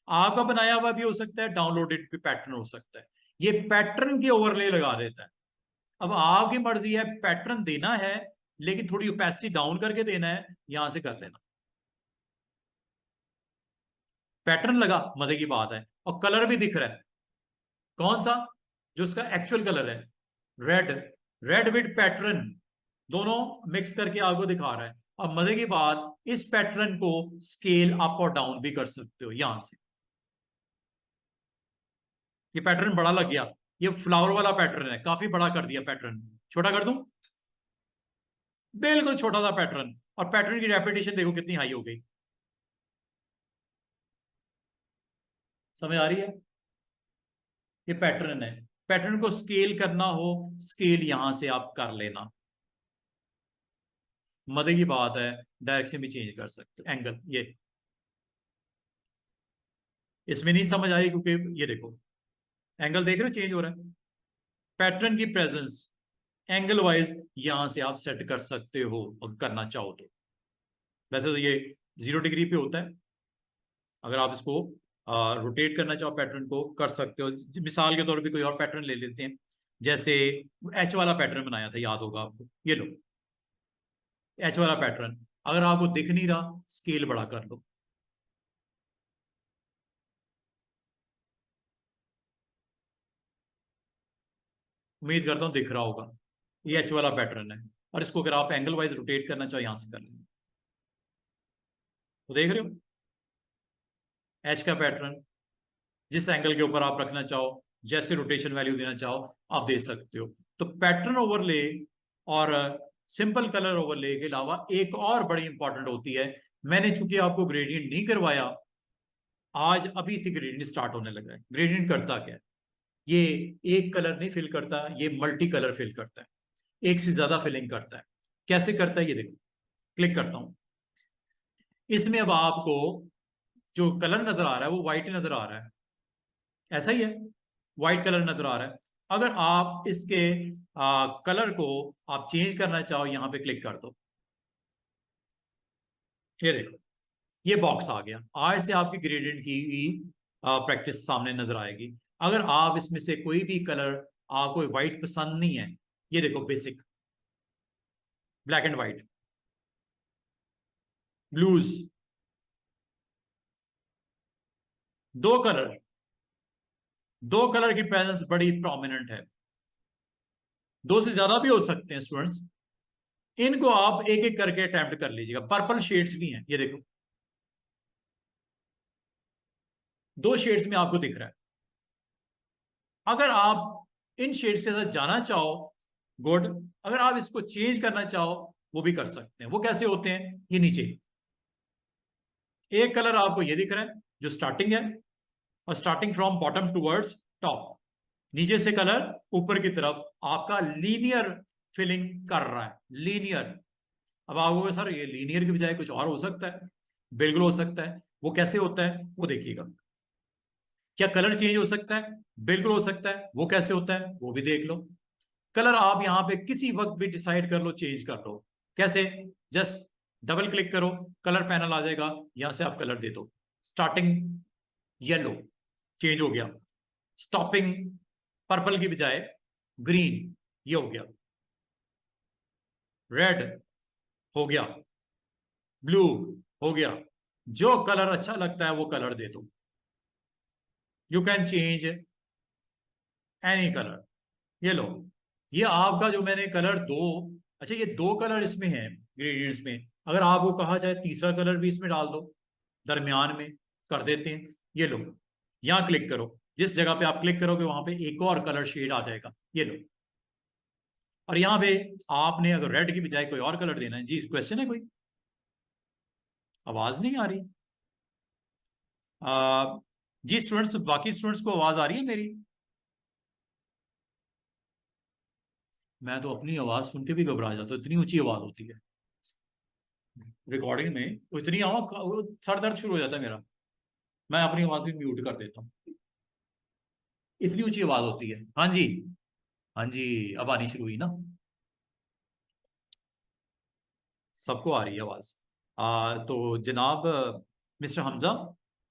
आपका बनाया हुआ भी हो सकता है, डाउनलोडेड भी पैटर्न हो सकता है। ये पैटर्न की ओवरले लगा देता है। अब आपकी मर्जी है, पैटर्न देना है लेकिन थोड़ी ओपेसिटी डाउन करके देना है, यहां से कर लेना। पैटर्न लगा, मजे की बात है, और कलर भी दिख रहा है। कौन सा? जो उसका एक्चुअल कलर है, रेड। रेड विद पैटर्न दोनों मिक्स करके आपको दिखा रहा है। अब मजे की बात, इस पैटर्न को स्केल अप और डाउन भी कर सकते हो यहां से। ये पैटर्न बड़ा लग गया, ये फ्लावर वाला पैटर्न है, काफी बड़ा कर दिया पैटर्न, छोटा कर दूं? बिल्कुल छोटा सा पैटर्न, और पैटर्न की रेपिटेशन देखो कितनी हाई हो गई। समझ आ रही है? ये पैटर्न है। पैटर्न को स्केल करना हो, स्केल यहां से आप कर लेना, मजे की बात है। डायरेक्शन भी चेंज कर सकते हो, एंगल ये इसमें नहीं समझ आई क्योंकि ये देखो एंगल देख रहे हो चेंज हो रहा है। पैटर्न की प्रेजेंस एंगल वाइज यहां से आप सेट कर सकते हो और करना चाहो तो। वैसे तो ये 0 डिग्री पे होता है, अगर आप इसको रोटेट करना चाहो पैटर्न को कर सकते हो। मिसाल के तौर पे कोई और पैटर्न ले लेते हैं, जैसे एच वाला पैटर्न बनाया था, याद होगा आपको, ये लो एच वाला पैटर्न। अगर आपको दिख नहीं रहा, स्केल बड़ा कर लो। उम्मीद करता हूं दिख रहा होगा। ये एच वाला पैटर्न है, और इसको अगर आप एंगल वाइज रोटेट करना चाहो यहां से कर लेंगे, तो देख रहे हो एच का पैटर्न। जिस एंगल के ऊपर आप रखना चाहो, जैसे रोटेशन वैल्यू देना चाहो आप दे सकते हो। तो पैटर्न ओवरले और सिंपल कलर ओवरले के अलावा एक और बड़ी इंपॉर्टेंट होती है। मैंने चूंकि आपको ग्रेडियंट नहीं करवाया, आज अभी से ग्रेडियंट स्टार्ट होने लगा है। ग्रेडियंट करता क्या है? ये एक कलर नहीं फिल करता, ये मल्टी कलर फिल करता है, एक से ज्यादा फिलिंग करता है। कैसे करता है ये देखो, क्लिक करता हूं, इसमें अब आपको जो कलर नजर आ रहा है वो व्हाइट नजर आ रहा है, ऐसा ही है, व्हाइट कलर नजर आ रहा है। अगर आप इसके कलर को आप चेंज करना चाहो, यहां पे क्लिक कर दो, ये देखो ये बॉक्स आ गया। आज से आपकी ग्रेडियंट की प्रैक्टिस सामने नजर आएगी। अगर आप इसमें से कोई भी कलर आपको व्हाइट पसंद नहीं है, ये देखो basic black and white, blues, दो कलर, दो कलर की प्रेजेंस बड़ी प्रोमिनेंट है। दो से ज्यादा भी हो सकते हैं स्टूडेंट्स, इनको आप एक एक करके अटेम्प्ट कर लीजिएगा। पर्पल शेड्स भी हैं, ये देखो दो शेड्स में आपको दिख रहा है। अगर आप इन शेड्स के साथ जाना चाहो, गुड। अगर आप इसको चेंज करना चाहो, वो भी कर सकते हैं। वो कैसे होते हैं? ये नीचे एक कलर आपको ये दिख रहा है जो स्टार्टिंग है, और starting from bottom towards top, नीचे से कलर ऊपर की तरफ आपका लीनियर फिलिंग कर रहा है, लीनियर। अब आओगे सर ये लीनियर की बजाय कुछ और हो सकता है? बिल्कुल हो सकता है। वो कैसे होता है वो देखिएगा। क्या कलर चेंज हो सकता है? बिल्कुल हो सकता है। वो कैसे होता है वो भी देख लो। कलर आप यहां पे किसी वक्त भी डिसाइड कर लो, चेंज कर लो। कैसे? जस्ट डबल क्लिक करो, कलर पैनल आ जाएगा, यहां से आप कलर दे दो। स्टार्टिंग येलो, चेंज हो गया। स्टॉपिंग पर्पल की बजाय ग्रीन, ये हो गया। रेड हो गया, ब्लू हो गया। जो कलर अच्छा लगता है वो कलर दे दो। You can change any colour. ये लो, ये आपका जो मैंने कलर दो, अच्छा ये दो कलर इसमें है ग्रेडियंट्स में। अगर आपको कहा जाए तीसरा कलर भी इसमें डाल दो, दरमियान में कर देते हैं। ये लो, यहां क्लिक करो, जिस जगह पे आप क्लिक करोगे वहां पे एक और कलर शेड आ जाएगा, ये लो। और यहां पे आपने अगर रेड की बजाय कोई और कलर देना है, जी क्वेश्चन है कोई? आवाज नहीं आ रही? जी स्टूडेंट्स, बाकी स्टूडेंट्स को आवाज आ रही है मेरी? मैं तो अपनी आवाज सुन के भी घबरा जाता हूँ, इतनी ऊंची आवाज होती है रिकॉर्डिंग में। वो इतनी आवाज, सर दर्द शुरू हो जाता है मेरा। मैं अपनी आवाज भी म्यूट कर देता हूँ, इतनी ऊंची आवाज होती है। हाँ जी, हाँ जी, अब आनी शुरू हुई ना, सबको आ रही है आवाज। तो जनाब मिस्टर हमजा,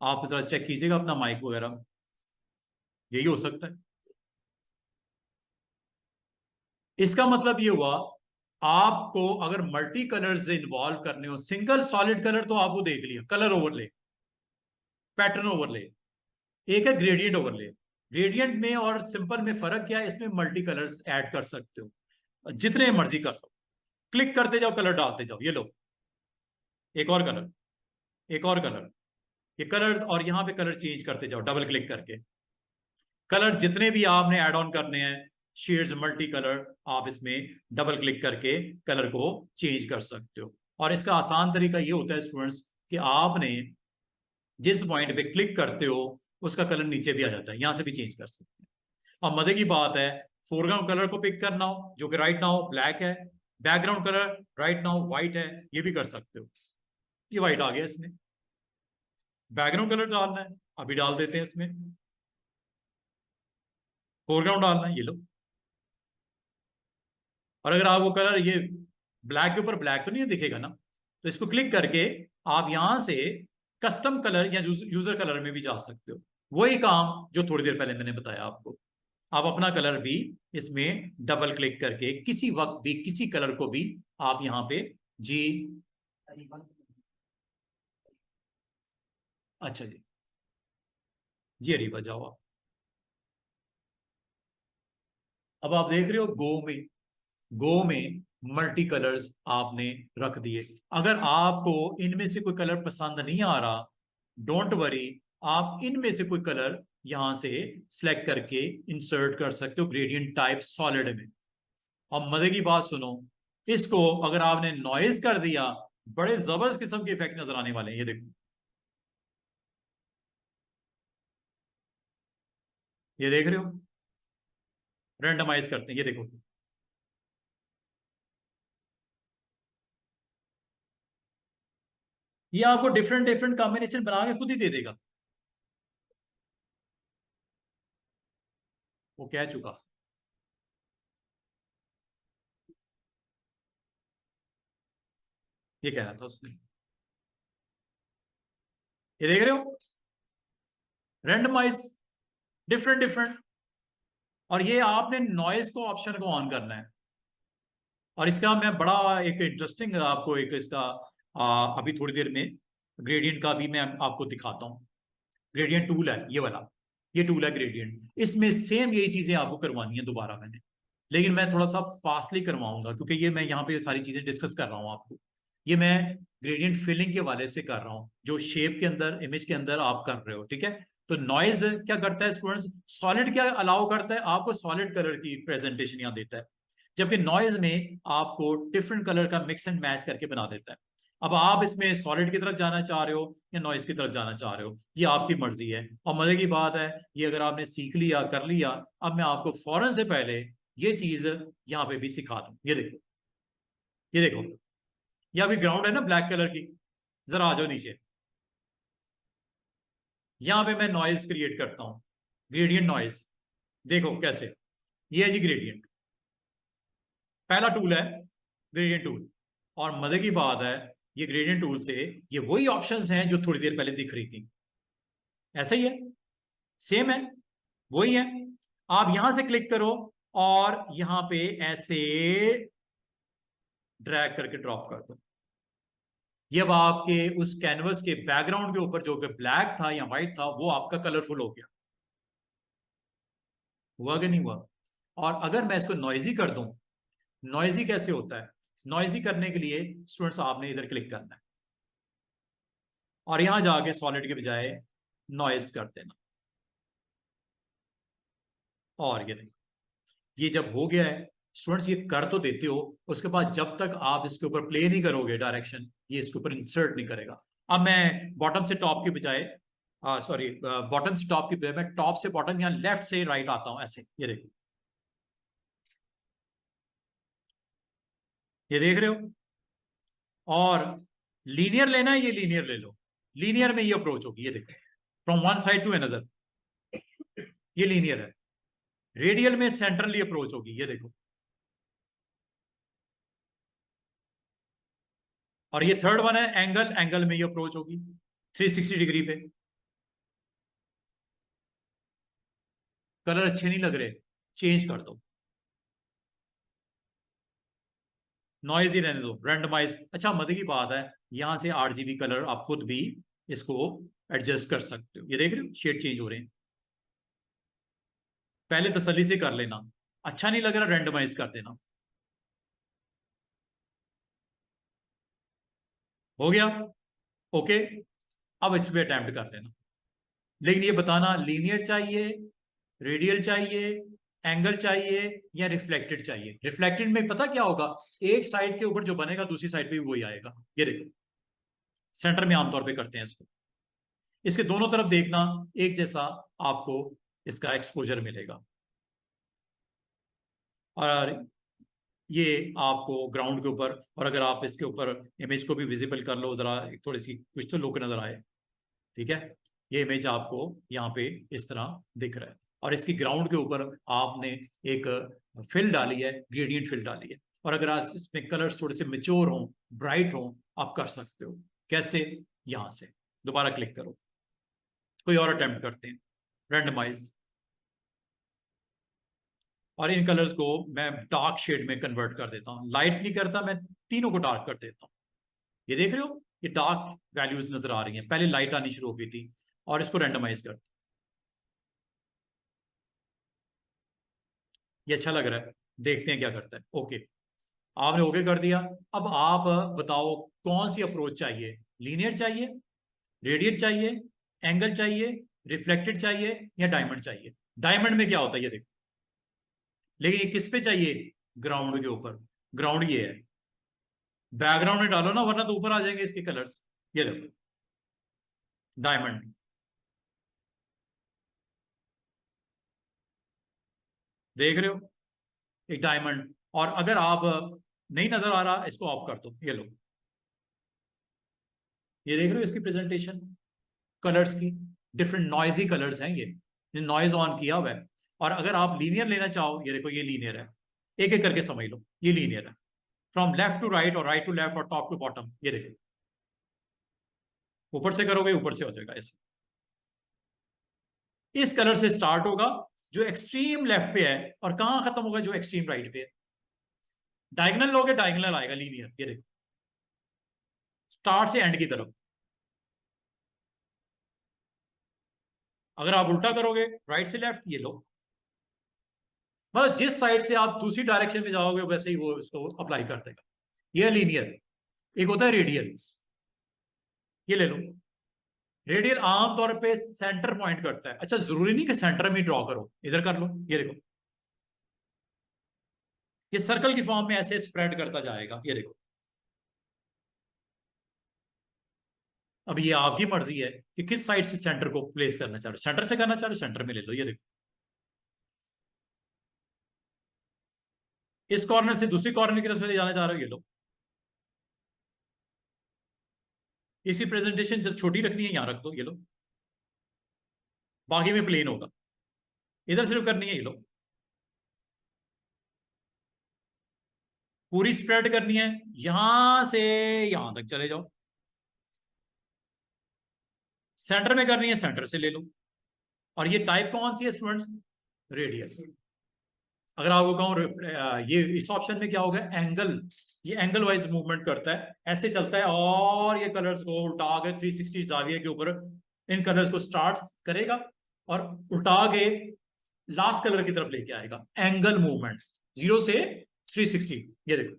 आप जरा चेक कीजिएगा अपना माइक वगैरह, यही हो सकता है। इसका मतलब ये हुआ, आपको अगर मल्टी कलर्स इन्वॉल्व करने हो, सिंगल सॉलिड कलर तो आपको देख लिया, कलर ओवरले, पैटर्न ओवरले, एक है ग्रेडियंट ओवरले। ग्रेडियंट में और सिंपल में फर्क क्या है? इसमें मल्टी कलर्स ऐड कर सकते हो, जितने मर्जी कर लो, क्लिक करते जाओ, कलर डालते जाओ। ये लो एक और कलर, एक और कलर, ये कलर्स, और यहां पे कलर चेंज करते जाओ डबल क्लिक करके। कलर जितने भी आपने ऐड ऑन करने हैं, शेड्स, मल्टी कलर, आप इसमें डबल क्लिक करके कलर को चेंज कर सकते हो। और इसका आसान तरीका ये होता है स्टूडेंट्स कि आपने जिस पॉइंट पे क्लिक करते हो उसका कलर नीचे भी आ जाता है, यहां से भी चेंज कर सकते हैं। और मजे की बात है, फोरग्राउंड कलर को पिक करना हो जो कि राइट नाउ ब्लैक है, background colour right now white है, ये भी कर सकते हो। ये व्हाइट आ गया, इसमें बैकग्राउंड कलर डालना है, अभी डाल देते हैं इसमें। फोरग्राउंड डालना है, ये लो। और अगर आपको कलर ये ब्लैक के ऊपर ब्लैक तो नहीं दिखेगा ना, तो इसको क्लिक करके आप यहां से कस्टम कलर या यूजर कलर में भी जा सकते हो। वही काम जो थोड़ी देर पहले मैंने बताया आपको। आप अपना कलर भी इसमें डबल क्लिक करके किसी वक्त भी किसी कलर को भी आप यहां पे जी। अच्छा जी, जी अरीबा जाओ आप। अब आप देख रहे हो गो में मल्टी कलर्स आपने रख दिए। अगर आपको इनमें से कोई कलर पसंद नहीं आ रहा, डोंट वरी, आप इनमें से कोई कलर यहां से सिलेक्ट करके इंसर्ट कर सकते हो ग्रेडियंट टाइप सॉलिड में। और मजे की बात सुनो, इसको अगर आपने नॉइज कर दिया, बड़े जबरदस्त किस्म के इफेक्ट नजर आने वाले हैं। ये देखो, ये देख रहे हो, रेंडमाइज करते हैं, ये देखो। ये आपको डिफरेंट डिफरेंट कॉम्बिनेशन बना के खुद ही दे देगा। वो कह चुका, ये कह रहा था उसने। ये देख रहे हो, रेंडमाइज, डिफरेंट डिफरेंट। और ये आपने नॉइज को ऑप्शन को ऑन करना है। और इसका मैं बड़ा एक इंटरेस्टिंग आपको एक इसका अभी थोड़ी देर में ग्रेडियंट का भी मैं आपको दिखाता हूँ। ग्रेडियंट टूल है ये वाला, ये टूल है ग्रेडियंट। इसमें सेम यही चीजें आपको करवानी है दोबारा मैंने, लेकिन मैं थोड़ा सा फास्टली करवाऊंगा क्योंकि ये मैं यहाँ पे सारी चीजें डिस्कस कर रहा हूँ आपको। ये मैं ग्रेडियंट फिलिंग के वाले से कर रहा हूँ, जो शेप के अंदर, इमेज के अंदर आप कर रहे हो, ठीक है। तो नॉइज क्या करता है स्टूडेंट्स, सॉलिड क्या अलाउ करता है आपको, सॉलिड कलर की प्रेजेंटेशन यहाँ देता है। जबकि नॉइज में आपको डिफरेंट कलर का मिक्स एंड मैच करके बना देता है। अब आप इसमें सॉलिड की तरफ जाना चाह रहे हो या नॉइज की तरफ जाना चाह रहे हो, ये आपकी मर्जी है। और मजे की बात है, ये अगर आपने सीख लिया, कर लिया, अब मैं आपको फौरन से पहले ये चीज यहाँ पे भी सिखा दूं। ये देखो, ये देखो, ये अभी ग्राउंड है ना ब्लैक कलर की। जरा आ जाओ नीचे, यहां पे मैं नॉइज क्रिएट करता हूं, ग्रेडियंट नॉइज। देखो कैसे, ये है जी ग्रेडियंट, पहला टूल है ग्रेडियंट टूल। और मजे की बात है, ये ग्रेडियंट टूल से ये वही ऑप्शंस हैं जो थोड़ी देर पहले दिख रही थी, ऐसा ही है, सेम है, वही है। आप यहां से क्लिक करो और यहां पे ऐसे ड्रैग करके ड्रॉप कर दो। ये अब आपके उस कैनवस के बैकग्राउंड के ऊपर जो कि ब्लैक था या व्हाइट था, वो आपका कलरफुल हो गया। हुआ कि नहीं हुआ? और अगर मैं इसको नॉइजी कर दूं, नॉइजी कैसे होता है, नॉइजी करने के लिए स्टूडेंट्स आपने इधर क्लिक करना है और यहां जाके सॉलिड के बजाय नॉइज कर देना। और ये देखो, ये जब हो गया है स्टूडेंट्स, ये कर तो देते हो, उसके बाद जब तक आप इसके ऊपर प्ले नहीं करोगे डायरेक्शन, ये इसके ऊपर इंसर्ट नहीं करेगा। अब मैं बॉटम से टॉप के बजाय, सॉरी, बॉटम से टॉप के बजाय मैं टॉप से बॉटम या लेफ्ट से राइट आता हूं ऐसे, ये देखो, ये देख रहे हो। और लीनियर लेना है, ये लीनियर ले लो। लीनियर में ये अप्रोच होगी, ये देखो, from one side to another, ये लीनियर है। रेडियल में सेंट्रली अप्रोच होगी, ये देखो। और ये थर्ड वन है एंगल, एंगल में ये अप्रोच होगी 360 डिग्री पे। कलर अच्छे नहीं लग रहे, चेंज कर दो, नॉइज ही रहने दो, रैंडमाइज। अच्छा मजे की बात है, यहां से RGB कलर आप खुद भी इसको एडजस्ट कर सकते हो। ये देख रहे हो शेड चेंज हो रहे हैं, पहले तसल्ली से कर लेना, अच्छा नहीं लग रहा रैंडमाइज कर देना। हो गया, ओके। अब इस पे अटेम्प्ट कर लेना, लेकिन ये बताना लीनियर चाहिए, रेडियल चाहिए, एंगल चाहिए, या रिफ्लेक्टेड चाहिए? रिफ्लेक्टेड में पता क्या होगा, एक साइड के ऊपर जो बनेगा दूसरी साइड पे भी वही आएगा। ये देखो, सेंटर में आमतौर पे करते हैं इसको। इसके दोनों तरफ देखना, एक जैसा आपको इसका एक्सपोजर मिलेगा। और ये आपको ग्राउंड के ऊपर, और अगर आप इसके ऊपर इमेज को भी विजिबल कर लो जरा, थोड़ी सी कुछ तो लुक नजर आए। ठीक है, ये इमेज आपको यहाँ पे इस तरह दिख रहा है, और इसकी ग्राउंड के ऊपर आपने एक फिल डाली है, ग्रेडियंट फिल डाली है। और अगर आप इसमें कलर्स थोड़े से मेच्योर हों, ब्राइट हों, आप कर सकते हो। कैसे? यहां से दोबारा क्लिक करो, कोई और अटेम्प्ट करते हैं, रैंडमाइज। और इन कलर्स को मैं डार्क शेड में कन्वर्ट कर देता हूं, लाइट नहीं करता मैं, तीनों को डार्क कर देता हूं। ये देख रहे हो, ये डार्क वैल्यूज नजर आ रही हैं, पहले लाइट आनी शुरू हो गई थी। और इसको रैंडमाइज कर, ये अच्छा लग रहा है, देखते हैं क्या करता है। ओके, आपने ओके कर दिया। अब आप बताओ कौन सी अप्रोच चाहिए, लीनियर चाहिए, रेडियल चाहिए, एंगल चाहिए, रिफ्लेक्टेड चाहिए, या डायमंड चाहिए? डायमंड में क्या होता है ये देखो, लेकिन ये किस पे चाहिए? ग्राउंड के ऊपर। ग्राउंड ये है, बैकग्राउंड में डालो ना, वरना तो ऊपर आ जाएंगे इसके कलर्स। ये देखो, डायमंड। देख रहे हो, एक डायमंड। और अगर आप नहीं नजर आ रहा, इसको ऑफ कर दो, ये लो, ये देख रहे हो इसकी प्रेजेंटेशन, कलर्स की डिफरेंट नॉइजी कलर्स हैं ये नॉइज ऑन किया हुआ है। और अगर आप लीनियर लेना चाहो, ये देखो ये लीनियर है, एक एक करके समझ लो, ये लीनियर है, फ्रॉम लेफ्ट टू राइट और राइट टू लेफ्ट और टॉप टू बॉटम। ये देखो, ऊपर से करोगे ऊपर से हो जाएगा ऐसे। इस कलर से स्टार्ट होगा जो एक्सट्रीम लेफ्ट पे है, और कहां खत्म होगा जो एक्सट्रीम राइट पे है। डायगनल लोगे, डायगनल आएगा लीनियर। ये देखो, स्टार्ट से एंड की तरफ। अगर आप उल्टा करोगे, राइट से लेफ्ट, ये लो, मतलब जिस साइड से आप दूसरी डायरेक्शन में जाओगे वैसे ही वो इसको अप्लाई कर देगा। ये लीनियर। एक होता है रेडियल, ये ले लो। रेडियल आमतौर पे सेंटर पॉइंट करता है। अच्छा, जरूरी नहीं कि सेंटर में ड्रॉ करो, इधर कर लो, ये देखो, ये सर्कल की फॉर्म में ऐसे स्प्रेड करता जाएगा। ये देखो, अब ये आपकी मर्जी है कि किस साइड से सेंटर को प्लेस करना चाह रहे हो। सेंटर से करना चाह रहे हो, सेंटर में ले लो, ये देखो। इस कॉर्नर से दूसरी कॉर्नर की तरफ से ले जाना चाह रहे हो, ये लो। इसी प्रेजेंटेशन जब छोटी रखनी है, यहां रख दो, ये लो, बाकी में प्लेन होगा। इधर सिर्फ करनी है, ये लो, पूरी स्प्रेड करनी है, यहां से यहां तक चले जाओ। सेंटर में करनी है, सेंटर से ले लो। और ये टाइप कौन सी है स्टूडेंट्स? रेडियल। अगर आपको कहूं ये इस ऑप्शन में क्या होगा, एंगल, ये एंगल वाइज मूवमेंट करता है, ऐसे चलता है, और ये कलर्स को उल्टा के 360 जाविये के ऊपर इन कलर्स को स्टार्ट करेगा, और उल्टा के लास्ट कलर की तरफ लेके आएगा। एंगल मूवमेंट 0 से 360। ये देखो,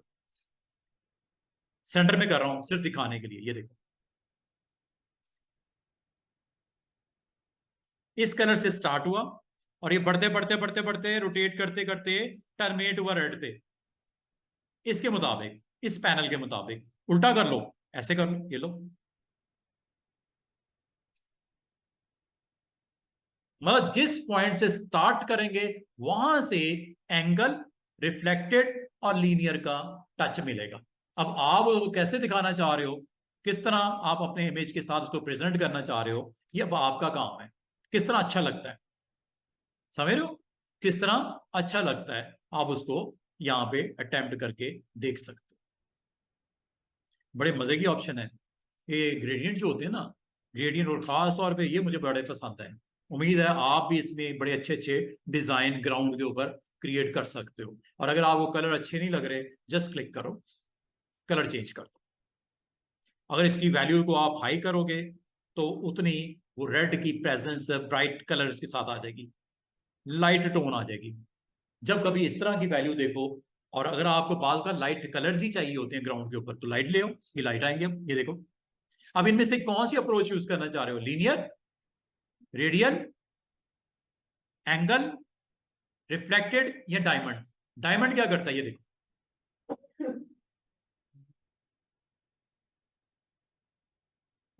सेंटर में कर रहा हूं सिर्फ दिखाने के लिए। ये देखो, इस कलर से स्टार्ट हुआ, और ये बढ़ते बढ़ते बढ़ते बढ़ते रोटेट करते करते टर्मिनेट हुआ रेड पे। इसके मुताबिक, इस पैनल के मुताबिक उल्टा कर लो, ऐसे कर लो, ये लो, मतलब जिस पॉइंट से स्टार्ट करेंगे वहां से एंगल, रिफ्लेक्टेड और लीनियर का टच मिलेगा। अब आप कैसे दिखाना चाह रहे हो, किस तरह आप अपने इमेज के साथ उसको प्रेजेंट करना चाह रहे हो, ये अब आपका काम है। किस तरह अच्छा लगता है, समझ रहे हो? किस तरह अच्छा लगता है, आप उसको यहां पे अटेम्प्ट करके देख सकते हो। बड़े मजे की ऑप्शन है ये ग्रेडियंट जो होते हैं ना, ग्रेडियंट, और खास तौर पे ये मुझे बड़े पसंद है। उम्मीद है आप भी इसमें बड़े अच्छे अच्छे डिजाइन ग्राउंड के ऊपर क्रिएट कर सकते हो। और अगर आपको कलर अच्छे नहीं लग रहे, जस्ट क्लिक करो, कलर चेंज कर दो। अगर इसकी वैल्यू को आप हाई करोगे तो उतनी वो रेड की प्रेजेंस ब्राइट कलर्स के साथ आ जाएगी, लाइट टोन आ जाएगी। जब कभी इस तरह की वैल्यू देखो, और अगर आपको बाल का लाइट कलर्स ही चाहिए होते हैं ग्राउंड के ऊपर, तो लाइट ले आओ, ये लाइट आएंगे। अब ये देखो, अब इनमें से कौन सी अप्रोच यूज करना चाह रहे हो, लीनियर, रेडियल, एंगल, रिफ्लेक्टेड या डायमंड। डायमंड क्या करता है, ये देखो,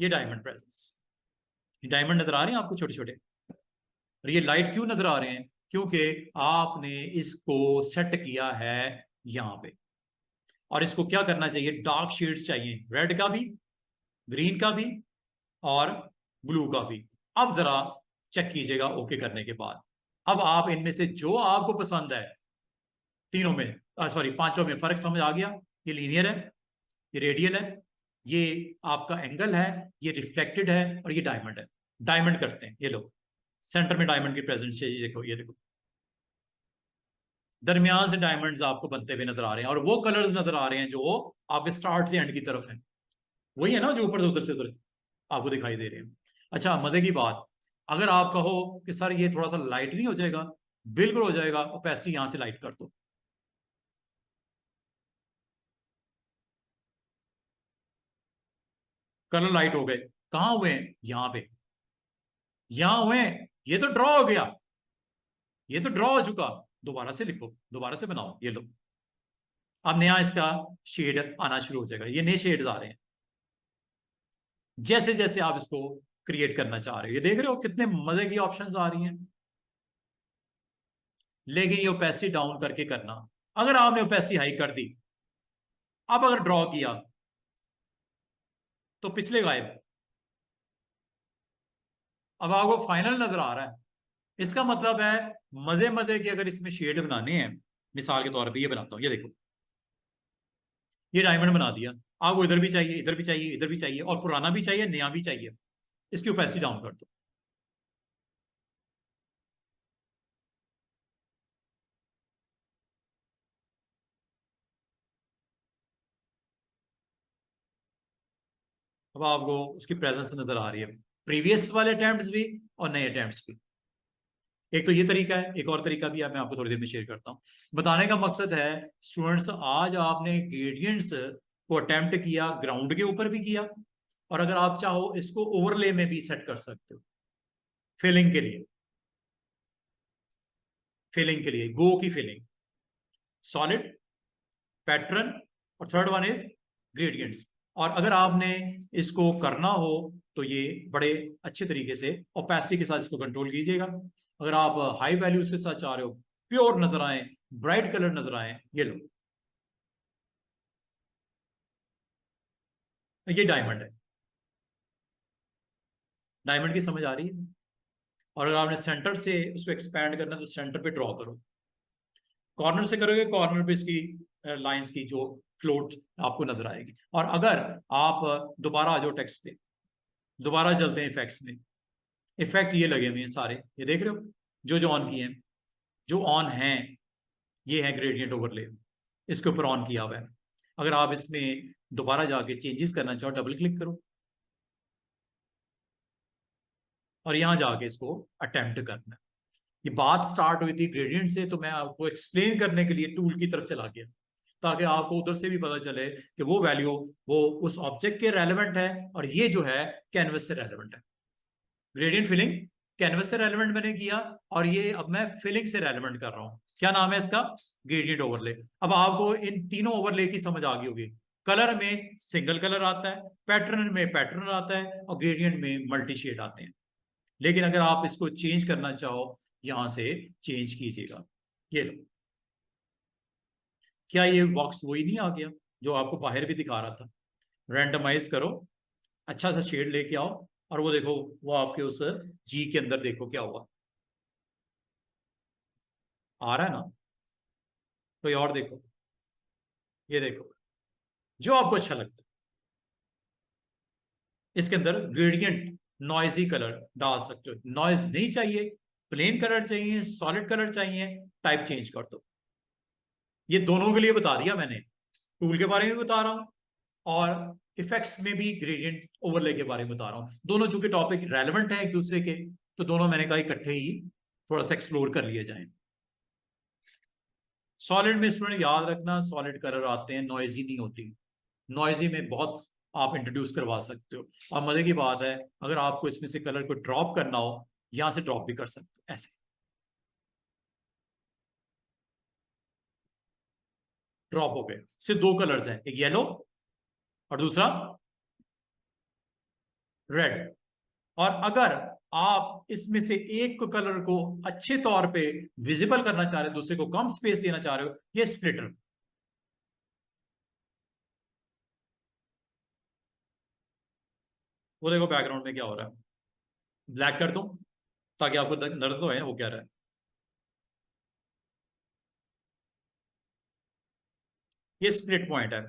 ये डायमंड प्रेजेंस, डायमंड नजर आ रहे हैं आपको छोटे छोटे, और ये लाइट क्यों नजर आ रहे हैं, क्योंकि आपने इसको सेट किया है यहां पे। और इसको क्या करना चाहिए, डार्क शेड्स चाहिए, रेड का भी, ग्रीन का भी, और ब्लू का भी। अब जरा चेक कीजिएगा ओके करने के बाद। अब आप इनमें से जो आपको पसंद है, तीनों में, सॉरी पांचों में फर्क समझ आ गया। ये लीनियर है, ये रेडियल है, ये आपका एंगल है, ये रिफ्लेक्टेड है, और ये डायमंड है। डायमंड करते हैं, ये लो, सेंटर में डायमंड की प्रेजेंस है, ये देखो, ये देखो, दरमियान से डायमंड्स आपको बनते हुए नजर आ रहे हैं, और वो कलर्स नजर आ रहे हैं जो आपके स्टार्ट से एंड की तरफ है, वही है ना जो ऊपर से उधर से आपको दिखाई दे रहे हैं। अच्छा, मजे की बात, अगर आप कहो कि सर ये थोड़ा सा लाइट नहीं हो जाएगा, बिल्कुल हो जाएगा, ओपेसिटी यहां से लाइट कर दो। कलर लाइट हो गए, कहां हुए हैं, यहां पे, यहां हुए हैं, ये तो ड्रॉ हो गया, ये तो ड्रॉ हो चुका, दोबारा से लिखो, दोबारा से बनाओ, ये लो। अब नया इसका शेड आना शुरू हो जाएगा, ये नए शेड्स आ रहे हैं जैसे जैसे आप इसको क्रिएट करना चाह रहे हो। ये देख रहे हो कितने मजे की ऑप्शंस आ रही हैं। लेकिन ये ओपेसिटी डाउन करके करना। अगर आपने ओपेसिटी हाई कर दी, अब अगर ड्रॉ किया, तो पिछले गायब, अब आपको फाइनल नजर आ रहा है। इसका मतलब है मजे मजे के अगर इसमें शेड बनाने हैं, मिसाल के तौर पे ये बनाता हूं, ये देखो, ये डायमंड बना दिया। आपको इधर भी चाहिए, इधर भी चाहिए, इधर भी चाहिए, और पुराना भी चाहिए, नया भी चाहिए, इसकी ओपेसिटी डाउन कर दो। अब आपको उसकी प्रेजेंस नजर आ रही है, प्रीवियस वाले अटेम्प्ट्स भी और नए अटेम्प्ट्स भी। एक तो ये तरीका है, एक और तरीका भी है, मैं आपको थोड़ी देर में शेयर करता हूँ। बताने का मकसद है स्टूडेंट्स, आज आपने ग्रेडियंट्स को अटेम्प्ट किया, ग्राउंड के ऊपर भी किया, और अगर आप चाहो इसको ओवरले में भी सेट कर सकते हो, फिलिंग के लिए, फिलिंग के लिए, गो की फिलिंग, सॉलिड, पैटर्न, और थर्ड वन इज ग्रेडियंट्स। और अगर आपने इसको करना हो तो ये बड़े अच्छे तरीके से ओपेसिटी के साथ इसको कंट्रोल कीजिएगा। अगर आप हाई वैल्यूज के साथ चाह रहे हो, प्योर नजर आए, ब्राइट कलर नजर आए, ये लो, ये डायमंड है। डायमंड की समझ आ रही है। और अगर आपने सेंटर से उसको एक्सपैंड करना है तो सेंटर पे ड्रॉ करो, कॉर्नर से करोगे कॉर्नर पे इसकी लाइंस की जो फ्लोट आपको नजर आएगी। और अगर आप दोबारा आ जाओ टेक्स्ट पे, दोबारा चलते हैं इफेक्ट्स में, इफेक्ट ये लगे हुए हैं सारे, ये देख रहे हो, जो जो ऑन किए हैं, जो ऑन हैं, ये है ग्रेडियंट ओवरले, इसके ऊपर ऑन किया हुआ है। अगर आप इसमें दोबारा जाके चेंजेस करना चाहो, डबल क्लिक करो, और यहां जाके इसको अटेम्प्ट करना है। ये बात स्टार्ट हुई थी ग्रेडियंट से, तो मैं आपको एक्सप्लेन करने के लिए टूल की तरफ चला गया, ताकि आपको उधर से भी पता चले कि वो वैल्यू वो उस ऑब्जेक्ट के रेलेवेंट है, और ये जो है कैनवस से रेलेवेंट है। ग्रेडियंट फिलिंग कैनवस से रेलेवेंट मैंने किया, और ये अब मैं फिलिंग से रेलेवेंट कर रहा हूं। क्या नाम है इसका, ग्रेडियंट ओवरले। अब आपको इन तीनों ओवरले की समझ आ गई होगी। कलर में सिंगल कलर आता है, पैटर्न में पैटर्न आता है, और ग्रेडियंट में मल्टी शेड आते हैं। लेकिन अगर आप इसको चेंज करना चाहो, यहां से चेंज कीजिएगा, ये लो। क्या ये बॉक्स वही नहीं आ गया जो आपको बाहर भी दिखा रहा था। रैंडमाइज करो, अच्छा सा शेड लेके आओ, और वो देखो, वो आपके उस जी के अंदर देखो क्या हुआ, आ रहा है ना। कोई और देखो, ये देखो, जो आपको अच्छा लगता है इसके अंदर ग्रेडियंट नॉइजी कलर डाल सकते हो। नॉइज नहीं चाहिए, प्लेन कलर चाहिए, सॉलिड कलर चाहिए, टाइप चेंज कर दो। ये दोनों के लिए बता दिया मैंने, टूल के बारे में बता रहा हूं, और इफेक्ट्स में भी ग्रेडियंट ओवरले के बारे में बता रहा हूं। दोनों चूंकि टॉपिक रेलेवेंट है एक दूसरे के, तो दोनों मैंने कहा इकट्ठे ही थोड़ा सा एक्सप्लोर कर लिए जाएं। सॉलिड में स्टूडेंट याद रखना, सॉलिड कलर आते हैं, नॉइजी नहीं होती। नॉइजी में बहुत आप इंट्रोड्यूस करवा सकते हो। और मजे की बात है, अगर आपको इसमें से कलर को ड्रॉप करना हो, यहां से ड्रॉप भी कर सकते हो ऐसे। ड्रॉप हो गए। सिर्फ दो कलर्स हैं, एक येलो और दूसरा रेड। और अगर आप इसमें से एक कलर को अच्छे तौर पे विजिबल करना चाह रहे हो, दूसरे को कम स्पेस देना चाह रहे हो, ये स्प्लिटर। वो देखो बैकग्राउंड में क्या हो रहा है, ब्लैक कर दूं ताकि आपको नजर तो है वो क्या रहा है। ये स्प्लिट पॉइंट है।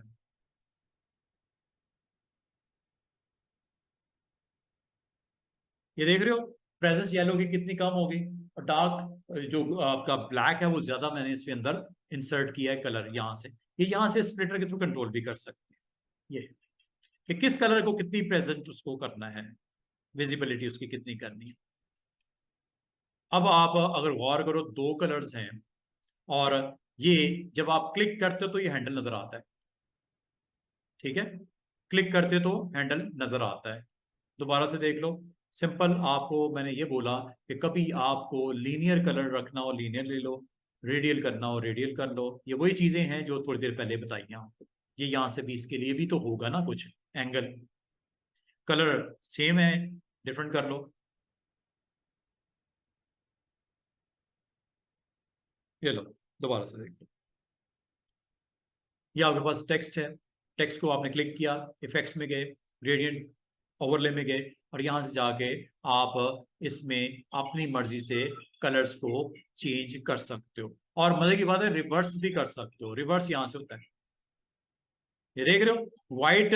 ये देख रहे हो, प्रेजेंस येलो की कितनी कम होगी, और डार्क जो आपका ब्लैक है वो ज्यादा मैंने इसके अंदर इंसर्ट किया है कलर यहां से। ये यहां से स्प्लिटर के थ्रू कंट्रोल भी कर सकते हैं ये, कि किस कलर को कितनी प्रेजेंट उसको करना है, विजिबिलिटी उसकी कितनी करनी है। अब आप अगर गौर करो, दो कलर्स हैं, और ये जब आप क्लिक करते हो तो ये हैंडल नजर आता है, ठीक है, क्लिक करते तो हैंडल नजर आता है। दोबारा से देख लो, सिंपल आपको मैंने ये बोला कि कभी आपको लीनियर कलर रखना हो लीनियर ले लो, रेडियल करना हो रेडियल कर लो। ये वही चीजें हैं जो थोड़ी देर पहले बताई हैं आपको। ये यहां से भी इसके लिए भी तो होगा ना कुछ एंगल, कलर सेम है, डिफरेंट कर लो। ये लो, दोबारा से देख लो, ये आपके पास टेक्स्ट है, टेक्स्ट को आपने क्लिक किया, इफेक्ट्स में गए, रेडियंट ओवरले में गए, और यहां से जाके आप इसमें अपनी मर्जी से कलर्स को चेंज कर सकते हो। और मजे की बात है, रिवर्स भी कर सकते हो, रिवर्स यहां से होता है, ये देख रहे हो, व्हाइट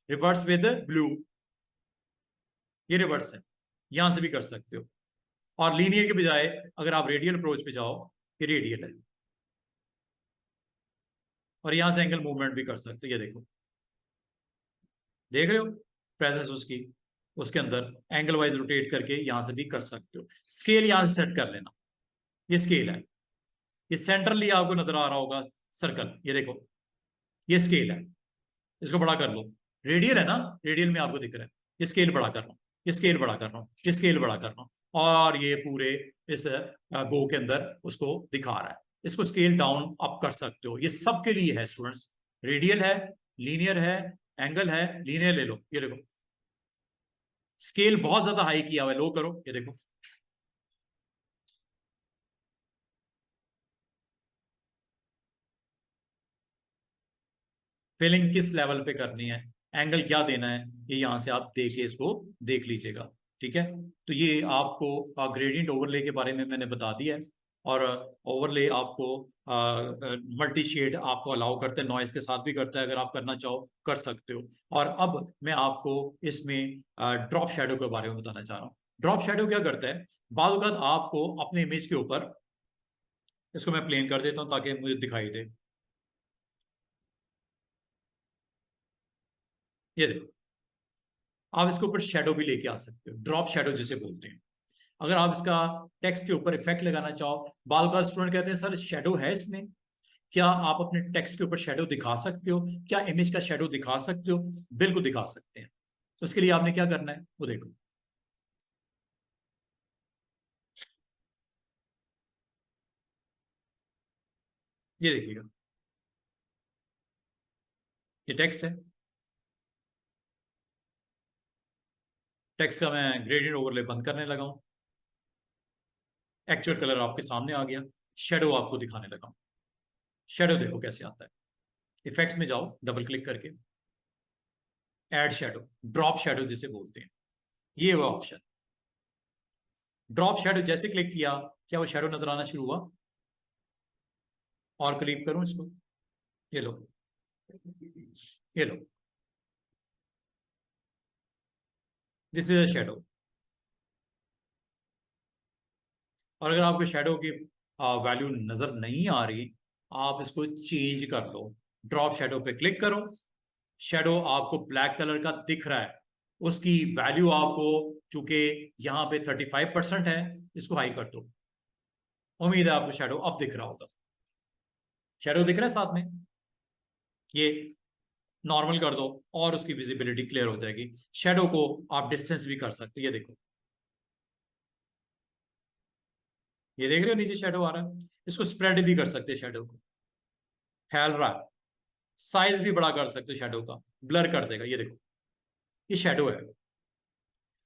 रिवर्स विद ब्लू, ये रिवर्स है, यहां से भी कर सकते हो। और लीनियर के बजाय अगर आप रेडियल अप्रोच पे जाओ, ये रेडियल है, और यहां से एंगल मूवमेंट भी कर सकते हो, ये देखो, देख रहे हो प्रेजेंस उसकी, उसके अंदर एंगल वाइज रोटेट करके यहां से भी कर सकते हो। स्केल यहां से सेट कर लेना, ये स्केल है, ये सेंट्रली आपको नजर आ रहा होगा सर्कल, ये देखो, ये स्केल है, इसको बड़ा कर लो, रेडियल है ना, रेडियल में आपको दिख रहा है, ये स्केल बड़ा कर रहा हूं, ये स्केल बड़ा कर रहा हूं, ये स्केल बड़ा कर रहा हूं, और ये पूरे इस बो के अंदर उसको दिखा रहा है। इसको स्केल डाउन अप कर सकते हो, ये सबके लिए है स्टूडेंट्स, रेडियल है, लीनियर है, एंगल है, लीनियर ले लो, ये देखो, स्केल बहुत ज्यादा हाई किया हुआ है, लो करो, ये देखो, फिलिंग किस लेवल पे करनी है, एंगल क्या देना है, ये यहां से आप देख के इसको देख लीजिएगा, ठीक है। तो ये आपको ग्रेडियंट ओवरले के बारे में मैंने बता दिया है। और ओवरले आपको मल्टी शेड आपको अलाउ करते हैं, नॉइज के साथ भी करता है, अगर आप करना चाहो कर सकते हो। और अब मैं आपको इसमें ड्रॉप शेडो के बारे में बताना चाह रहा हूँ। ड्रॉप शेडो क्या करता है, बाद वक्त आपको अपने इमेज के ऊपर, इसको मैं प्लेन कर देता हूँ ताकि मुझे दिखाई दे, ये देखो, आप इसके ऊपर शेडो भी लेके आ सकते हो, ड्रॉप शेडो जिसे बोलते हैं। अगर आप इसका टेक्स्ट के ऊपर इफेक्ट लगाना चाहो, बाल का स्टूडेंट कहते हैं सर शेडो है इसमें, क्या आप अपने टेक्स्ट के ऊपर शेडो दिखा सकते हो, क्या इमेज का शेडो दिखा सकते हो? बिल्कुल दिखा सकते हैं। तो उसके लिए आपने क्या करना है वो देखो, ये देखिएगा, ये टेक्स्ट है, टेक्स्ट का मैं ग्रेडियंट ओवरले बंद करने लगा हूं, एक्चुअल कलर आपके सामने आ गया, शेडो आपको दिखाने लगा हूं। शेडो देखो कैसे आता है, इफेक्ट्स में जाओ डबल क्लिक करके, एड शेडो, ड्रॉप शेडो जिसे बोलते हैं, ये वो ऑप्शन, ड्रॉप शेडो जैसे क्लिक किया, क्या वो शेडो नजर आना शुरू हुआ? और क्लिक करूं इसको, ये लो, ये लो, दिस इज अ शेडो। और अगर आपको शेडो की वैल्यू नजर नहीं आ रही, आप इसको चेंज कर लो, ड्रॉप शेडो पे क्लिक करो, शेडो आपको ब्लैक कलर का दिख रहा है, उसकी वैल्यू आपको, चूंकि यहाँ पे 35% है, इसको हाई कर दो, उम्मीद है आपको शेडो अब दिख रहा होगा, शेडो दिख रहा है साथ में, ये नॉर्मल कर दो और उसकी विजिबिलिटी क्लियर हो जाएगी। शेडो को आप डिस्टेंस भी कर सकते हो, ये देखो, ये देख रहे हो नीचे शेडो आ रहा है, इसको स्प्रेड भी कर सकते हैं शेडो को, फैल रहा है, साइज भी बड़ा कर सकते हो शेडो का, ब्लर कर देगा। ये देखो, ये शेडो है,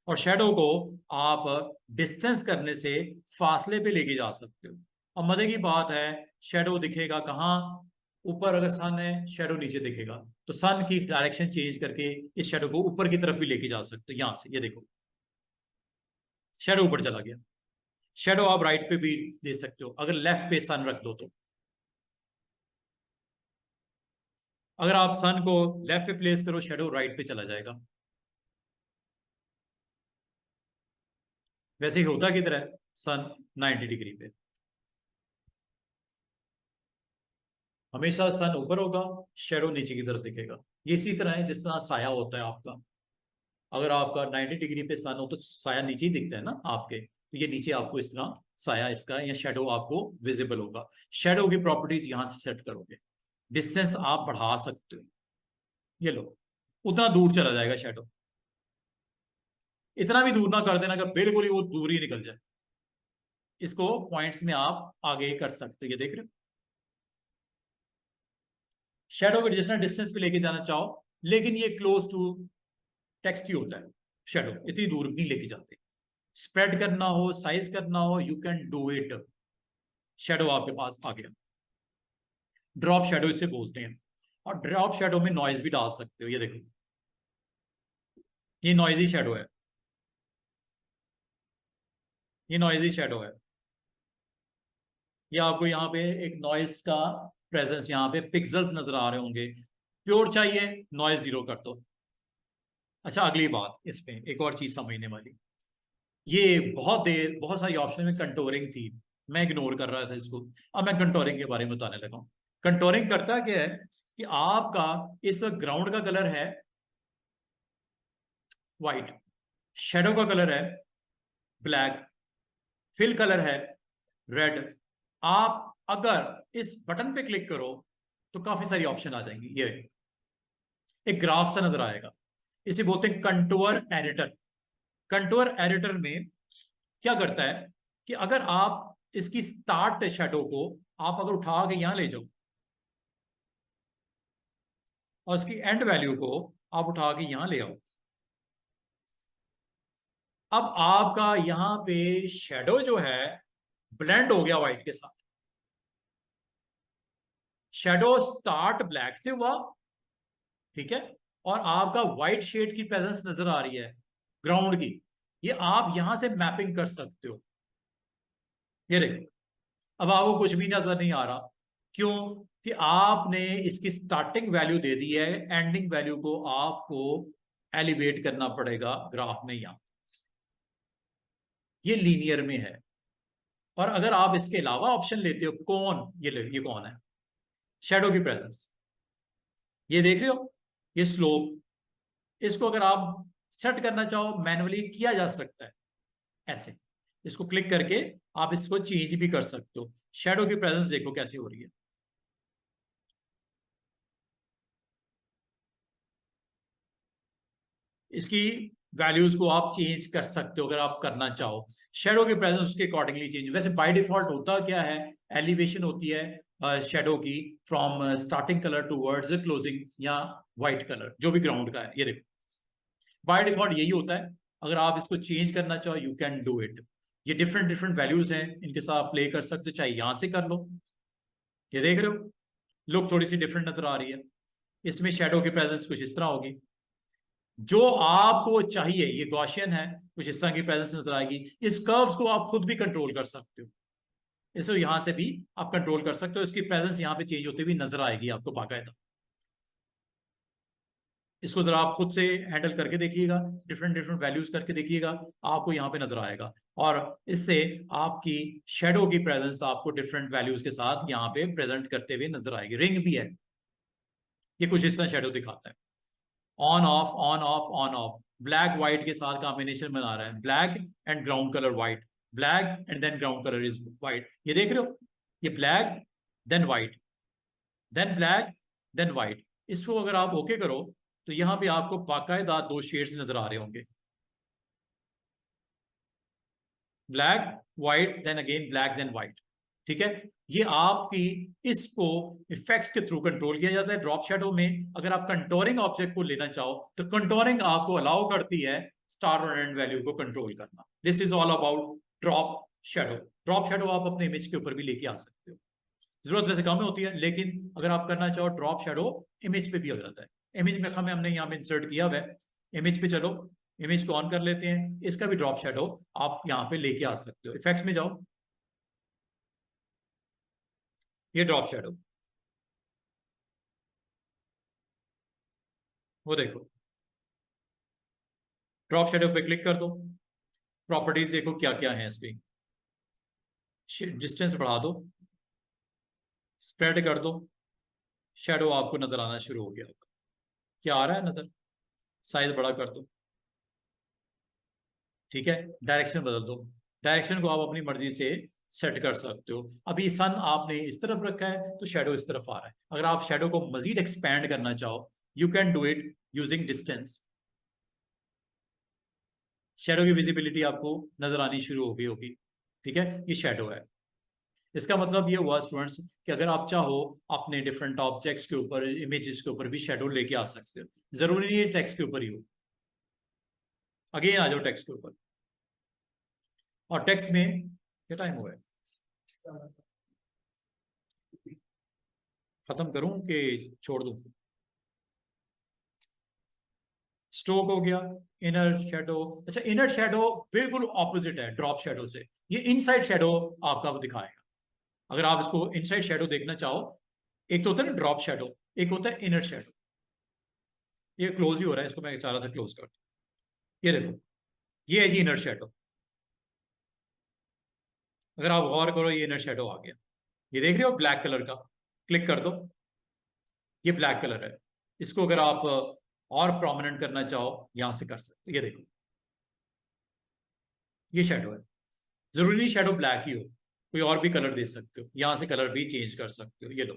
और शेडो को आप डिस्टेंस करने से फासले पे लेके जा सकते हो। अब मजे की बात है, शेडो दिखेगा कहाँ? ऊपर अगर सन है, शेडो नीचे दिखेगा, तो सन की डायरेक्शन चेंज करके इस शेडो को ऊपर की तरफ भी लेके जा सकते हो यहां से। ये देखो, शेडो ऊपर चला गया। शेडो आप राइट पे भी दे सकते हो अगर लेफ्ट पे सन रख दो तो। अगर आप सन को लेफ्ट पे प्लेस करो, शेडो राइट पे चला जाएगा। वैसे ही होता किधर है? सन 90 डिग्री पे। हमेशा सन ऊपर होगा, शेडो नीचे की तरफ दिखेगा। ये इसी तरह है जिस तरह साया होता है आपका। अगर आपका 90 डिग्री पे सन हो तो साया नीचे ही दिखता है ना आपके, तो ये नीचे आपको इस तरह साया इसका या शेडो आपको विजिबल होगा। शेडो की प्रॉपर्टीज यहां से सेट करोगे, डिस्टेंस आप बढ़ा सकते हो। ये लो, उतना दूर चला जाएगा शेडो। इतना भी दूर ना कर देना अगर बिल्कुल ही वो दूर ही निकल जाए। इसको पॉइंट्स में आप आगे कर सकते हो। ये देख रहे हो, शेडो को जितना डिस्टेंस पे लेके जाना चाहो, लेकिन ये क्लोज टू टेक्स्ट ही होता है। शेडो इतनी दूर नहीं लेके जाते। स्प्रेड करना हो, साइज करना हो, you can do it. Shadow आपके पास आ गया। ड्रॉप शेडो इसे बोलते हैं। और ड्रॉप शेडो में नॉइज भी डाल सकते हो। ये देखो, ये नॉइजी शेडो है, ये नॉइजी शेडो है। ये आपको यहाँ पे एक नॉइज का प्रेजेंस, यहाँ पे पिक्सल्स नजर आ रहे होंगे। प्योर चाहिए, नॉइज जीरो कर दो। अच्छा, अगली बात इसमें एक और चीज समझने वाली, ये बहुत देर बहुत सारी ऑप्शन में कंटोरिंग थी, मैं इग्नोर कर रहा था इसको। अब मैं कंटोरिंग के बारे में बताने लगा हूं। कंटोरिंग करता क्या है कि आपका इस ग्राउंड का कलर है व्हाइट, शेडो का कलर है ब्लैक, फिल कलर है रेड। आप अगर इस बटन पे क्लिक करो तो काफी सारी ऑप्शन आ जाएंगी। ये एक ग्राफ सा नजर आएगा, इसे बोलते हैं कंटूर एडिटर। कंटूर एडिटर में क्या करता है कि अगर आप इसकी स्टार्ट शेडो को आप अगर उठा के यहां ले जाओ, और इसकी एंड वैल्यू को आप उठा के यहां ले आओ, अब आपका यहां पे शेडो जो है ब्लेंड हो गया व्हाइट के साथ। शेडो स्टार्ट ब्लैक से हुआ, ठीक है, और आपका व्हाइट शेड की प्रेजेंस नजर आ रही है ग्राउंड की। ये आप यहां से मैपिंग कर सकते हो। ये देखो, अब आपको कुछ भी नजर नहीं आ रहा। क्यों? कि आपने इसकी स्टार्टिंग वैल्यू दे दी है, एंडिंग वैल्यू को आपको एलिवेट करना पड़ेगा ग्राफ में यहां। ये लीनियर में है। और अगर आप इसके अलावा ऑप्शन लेते हो, कौन ये कौन है? शेडो की प्रेजेंस। ये देख रहे हो, ये स्लोप, इसको अगर आप सेट करना चाहो मैनुअली किया जा सकता है ऐसे। इसको क्लिक करके आप इसको चेंज भी कर सकते हो। शेडो की प्रेजेंस देखो कैसी हो रही है। इसकी वैल्यूज को आप चेंज कर सकते हो अगर आप करना चाहो। शेडो की प्रेजेंस उसके अकॉर्डिंगली चेंज। वैसे बाय डिफॉल्ट होता क्या है, एलिवेशन होती है शेडो की from starting colour towards closing या व्हाइट कलर जो भी ग्राउंड का है। ये देखो, बाय डिफॉल्ट यही होता है। अगर आप इसको चेंज करना चाहो, यू कैन डू इट। ये डिफरेंट डिफरेंट वैल्यूज हैं, इनके साथ प्ले कर सकते हो, चाहे यहां से कर लो। ये देख रहे हो, लुक थोड़ी सी डिफरेंट नजर आ रही है। इसमें शेडो की प्रेजेंस कुछ इस तरह होगी जो आपको चाहिए। ये गॉसियन है, कुछ इस तरह की प्रेजेंस नजर आएगी। इस कर्व्स को आप खुद भी कंट्रोल कर सकते हो, इसको यहां से भी आप कंट्रोल कर सकते हो। इसकी प्रेजेंस यहां पे चेंज होती हुई नजर आएगी आपको बाकायदा। इसको जरा आप खुद से हैंडल करके देखिएगा, डिफरेंट डिफरेंट वैल्यूज करके देखिएगा, आपको यहाँ पे नजर आएगा। और इससे आपकी शेडो की प्रेजेंस आपको डिफरेंट वैल्यूज के साथ यहाँ पे प्रेजेंट करते हुए नजर आएगी। रिंग भी है, ये कुछ इस तरह शेडो दिखाता है। On off on off on off, black white के साथ कॉम्बिनेशन बना रहा है, black and ground colour white, black and then ground colour is white. ये देख रहे हो, ये black then white, then black then white. इसको अगर आप ओके करो तो यहां पे आपको बाकायदा दो शेड्स नजर आ रहे होंगे, black white then again black then white. ठीक है, ये आपकी इसको इफेक्ट्स के थ्रू कंट्रोल किया जाता है। ड्रॉप शेडो में अगर आप कंटोरिंग ऑब्जेक्ट को लेना चाहो तो कंटोरिंग आपको अलाउ करती है स्टार्ट और एंड वैल्यू को कंट्रोल करना। This is all about drop shadow. Drop shadow आप अपने इमेज के ऊपर भी लेके आ सकते हो, जरूरत वैसे कम होती है, लेकिन अगर आप करना चाहो ड्रॉप शेडो इमेज पे भी हो जाता है। इमेज में हमने यहाँ पे इंसर्ट किया हुआ है, इमेज पे चलो, इमेज को ऑन कर लेते हैं, इसका भी ड्रॉप शेडो आप यहाँ पे लेके आ सकते हो। इफेक्ट्स में जाओ, ये ड्रॉप शेडो, वो देखो ड्रॉप शेडो पे क्लिक कर दो, प्रॉपर्टीज देखो क्या क्या है इसकी, डिस्टेंस बढ़ा दो, स्प्रेड कर दो, शेडो आपको नजर आना शुरू हो गया होगा। क्या आ रहा है नजर? साइज बड़ा कर दो, ठीक है, डायरेक्शन बदल दो, डायरेक्शन को आप अपनी मर्जी से सेट कर सकते हो। अभी सन आपने इस तरफ रखा है तो शेडो इस तरफ आ रहा है। अगर आप शेडो को मजीद एक्सपैंड करना चाहो, you can do it using distance. Shadow की विजिबिलिटी आपको नजर आनी शुरू हो गई होगी, ठीक है, ये शेडो है। इसका मतलब ये हुआ स्टूडेंट्स कि अगर आप चाहो अपने डिफरेंट ऑब्जेक्ट्स के ऊपर, इमेजेस के ऊपर भी शेडो लेके आ सकते हो, जरूरी नहीं है टेक्स्ट के ऊपर ही हो। अगेन आ जाओ टेक्स्ट के ऊपर, और टेक्स्ट में क्या टाइम हुआ है, खत्म करूं कि छोड़ दूं? स्ट्रोक हो गया, इनर शेडो। अच्छा, इनर शेडो बिल्कुल ऑपोजिट है ड्रॉप शेडो से, ये इनसाइड शेडो आपका दिखाएगा। अगर आप इसको इनसाइड शेडो देखना चाहो, एक तो होता है ना ड्रॉप शेडो, एक होता है इनर शेडो। ये क्लोज ही हो रहा है, इसको मैं चाह रहा था क्लोज कर। ये देखो, ये है जी इनर शेडो। अगर आप गौर करो, ये इनर शेडो आ गया, ये देख रहे हो ब्लैक कलर का, क्लिक कर दो, ये ब्लैक कलर है। इसको अगर आप और प्रोमिनेंट करना चाहो, यहां से कर सकते हो। ये देखो, ये शेडो है। जरूरी नहीं शेडो ब्लैक ही हो, कोई और भी कलर दे सकते हो, यहां से कलर भी चेंज कर सकते हो। ये लो,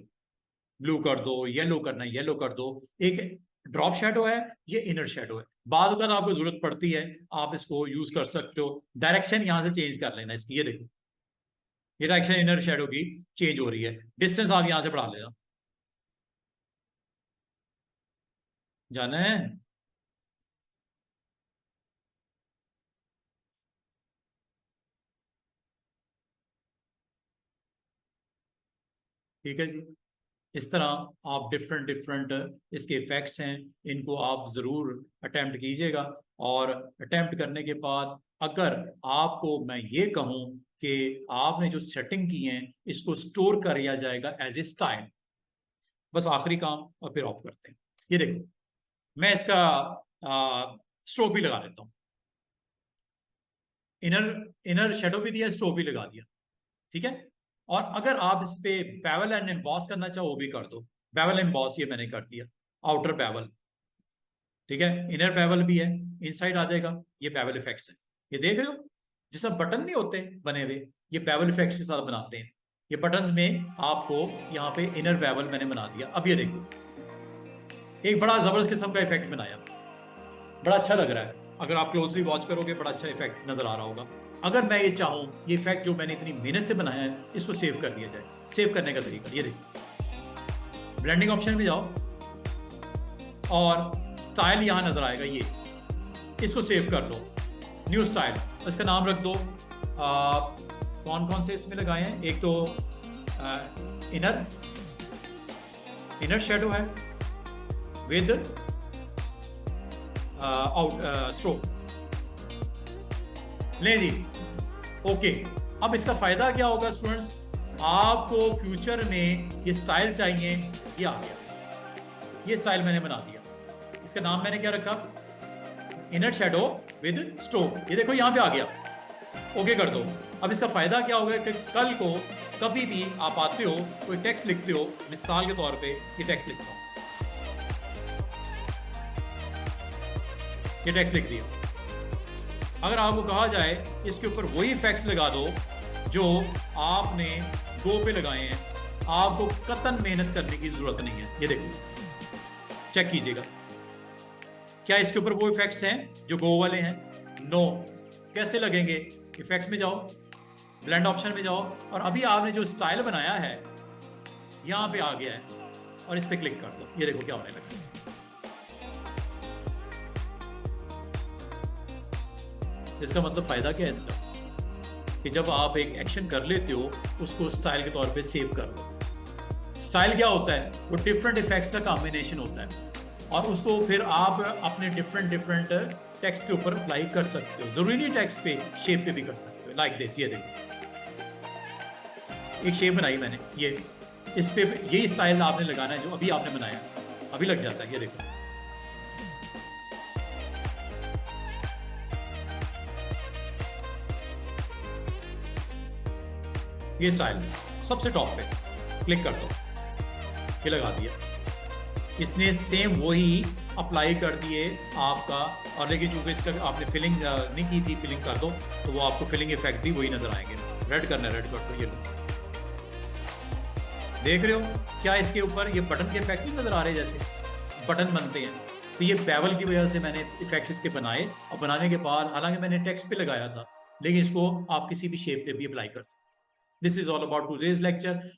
ब्लू कर दो, येलो करना है येलो कर दो। एक ड्रॉप शेडो है, ये इनर शेडो है। बाद अगर आपको जरूरत पड़ती है, आप इसको यूज कर सकते हो। डायरेक्शन यहां से चेंज कर लेना इसकी, ये देखो, ये डायरेक्शन इनर शेडो की चेंज हो रही है। डिस्टेंस आप यहां से बढ़ा लेना, जाना है। ठीक है जी, इस तरह आप डिफरेंट डिफरेंट इसके इफेक्ट्स हैं, इनको आप ज़रूर अटेम्प्ट कीजिएगा। और अटेम्प्ट करने के बाद अगर आपको मैं ये कहूँ कि आपने जो सेटिंग की है इसको स्टोर कर लिया जाएगा एज ए स्टाइल, बस आखिरी काम, और फिर ऑफ करते हैं। ये देखो, मैं इसका स्ट्रोक भी लगा लेता हूँ, इनर इनर शेडो भी दिया, स्ट्रोक भी लगा दिया, ठीक है। और अगर आप इस पे बेवल एंड एम्बॉस करना चाहो, वो भी कर दो। बेवल एम्बॉस ये मैंने कर दिया, आउटर बेवल, ठीक है, इनर बेवल भी है, इनसाइड आ जाएगा। ये बेवल इफेक्ट्स है, ये देख रहे हो, जैसा बटन नहीं होते बने हुए, ये बेवल इफेक्ट्स के साथ बनाते हैं। ये बटन्स में आपको यहाँ पे इनर बेवल मैंने बना दिया। अब ये देखो, एक बड़ा जबरदस्त किस्म का इफेक्ट बनाया, बड़ा अच्छा लग रहा है। अगर आप क्लोजली वॉच करोगे, बड़ा अच्छा इफेक्ट नजर आ रहा होगा। अगर मैं ये चाहूँ, ये इफेक्ट जो मैंने इतनी मेहनत से बनाया है, इसको सेव कर दिया जाए। सेव करने का तरीका ये देखिए, ब्लेंडिंग ऑप्शन में जाओ और स्टाइल यहां नजर आएगा, ये इसको सेव कर लो, न्यू स्टाइल, इसका नाम रख दो। कौन कौन से इसमें लगाए हैं, एक तो इनर इनर शेडो है विद आउट स्ट्रोक, ले जी, ओके। अब इसका फायदा क्या होगा स्टूडेंट्स, आपको फ्यूचर में ये स्टाइल चाहिए, ये आ गया, ये स्टाइल मैंने बना दिया। इसका नाम मैंने क्या रखा, इनर शेडो विद स्ट्रोक। ये देखो यहां पे आ गया, ओके कर दो। अब इसका फायदा क्या होगा कि कल को कभी भी आप आते हो, कोई टेक्स्ट लिखते हो, मिसाल के तौर पे ये टेक्स्ट लिखता हूं, ये टेक्स्ट लिख दिया। अगर आपको कहा जाए इसके ऊपर वही इफेक्ट्स लगा दो जो आपने गो पे लगाए हैं, आपको कतन मेहनत करने की जरूरत नहीं है। ये देखो, चेक कीजिएगा, क्या इसके ऊपर वो इफेक्ट्स हैं जो गो वाले हैं? नो। कैसे लगेंगे? इफेक्ट्स में जाओ, ब्लेंड ऑप्शन में जाओ और अभी आपने जो स्टाइल बनाया है यहां पे आ गया है और इस पे क्लिक कर दो। ये देखो क्या होने लगा। इसका मतलब फायदा क्या है इसका, कि जब आप एक एक्शन कर लेते हो उसको स्टाइल के तौर पे सेव कर लो। स्टाइल क्या होता है, वो डिफरेंट इफेक्ट्स का कॉम्बिनेशन होता है और उसको फिर आप अपने डिफरेंट टेक्स्ट के ऊपर अप्लाई कर सकते हो। जरूरी नहीं टेक्स्ट पे, शेप पे भी कर सकते हो। लाइक दिस, ये देखो एक शेप बनाई मैंने, ये इस पे यही स्टाइल आपने लगाना है जो अभी आपने बनाया, अभी लग जाता है। ये देखो ये स्टाइल सबसे टॉप पे क्लिक कर दो, ये लगा दिया। इसने सेम वही अप्लाई कर दिए आपका, और लेकिन चूंकि इसका आपने फिलिंग नहीं की थी, फिलिंग कर दो तो वो आपको फिलिंग इफेक्ट भी वही नजर आएंगे। रेड करना है, रेड कर दो। ये लो, देख रहे हो क्या इसके ऊपर ये बटन के इफेक्ट नहीं नजर आ रहे, जैसे बटन बनते हैं। तो ये पैवल की वजह से मैंने इफेक्ट इसके बनाए, और बनाने के बाद हालांकि मैंने टेक्स्ट पे लगाया था, लेकिन इसको आप किसी भी शेप पे भी अप्लाई कर सकते। This is all about today's lecture.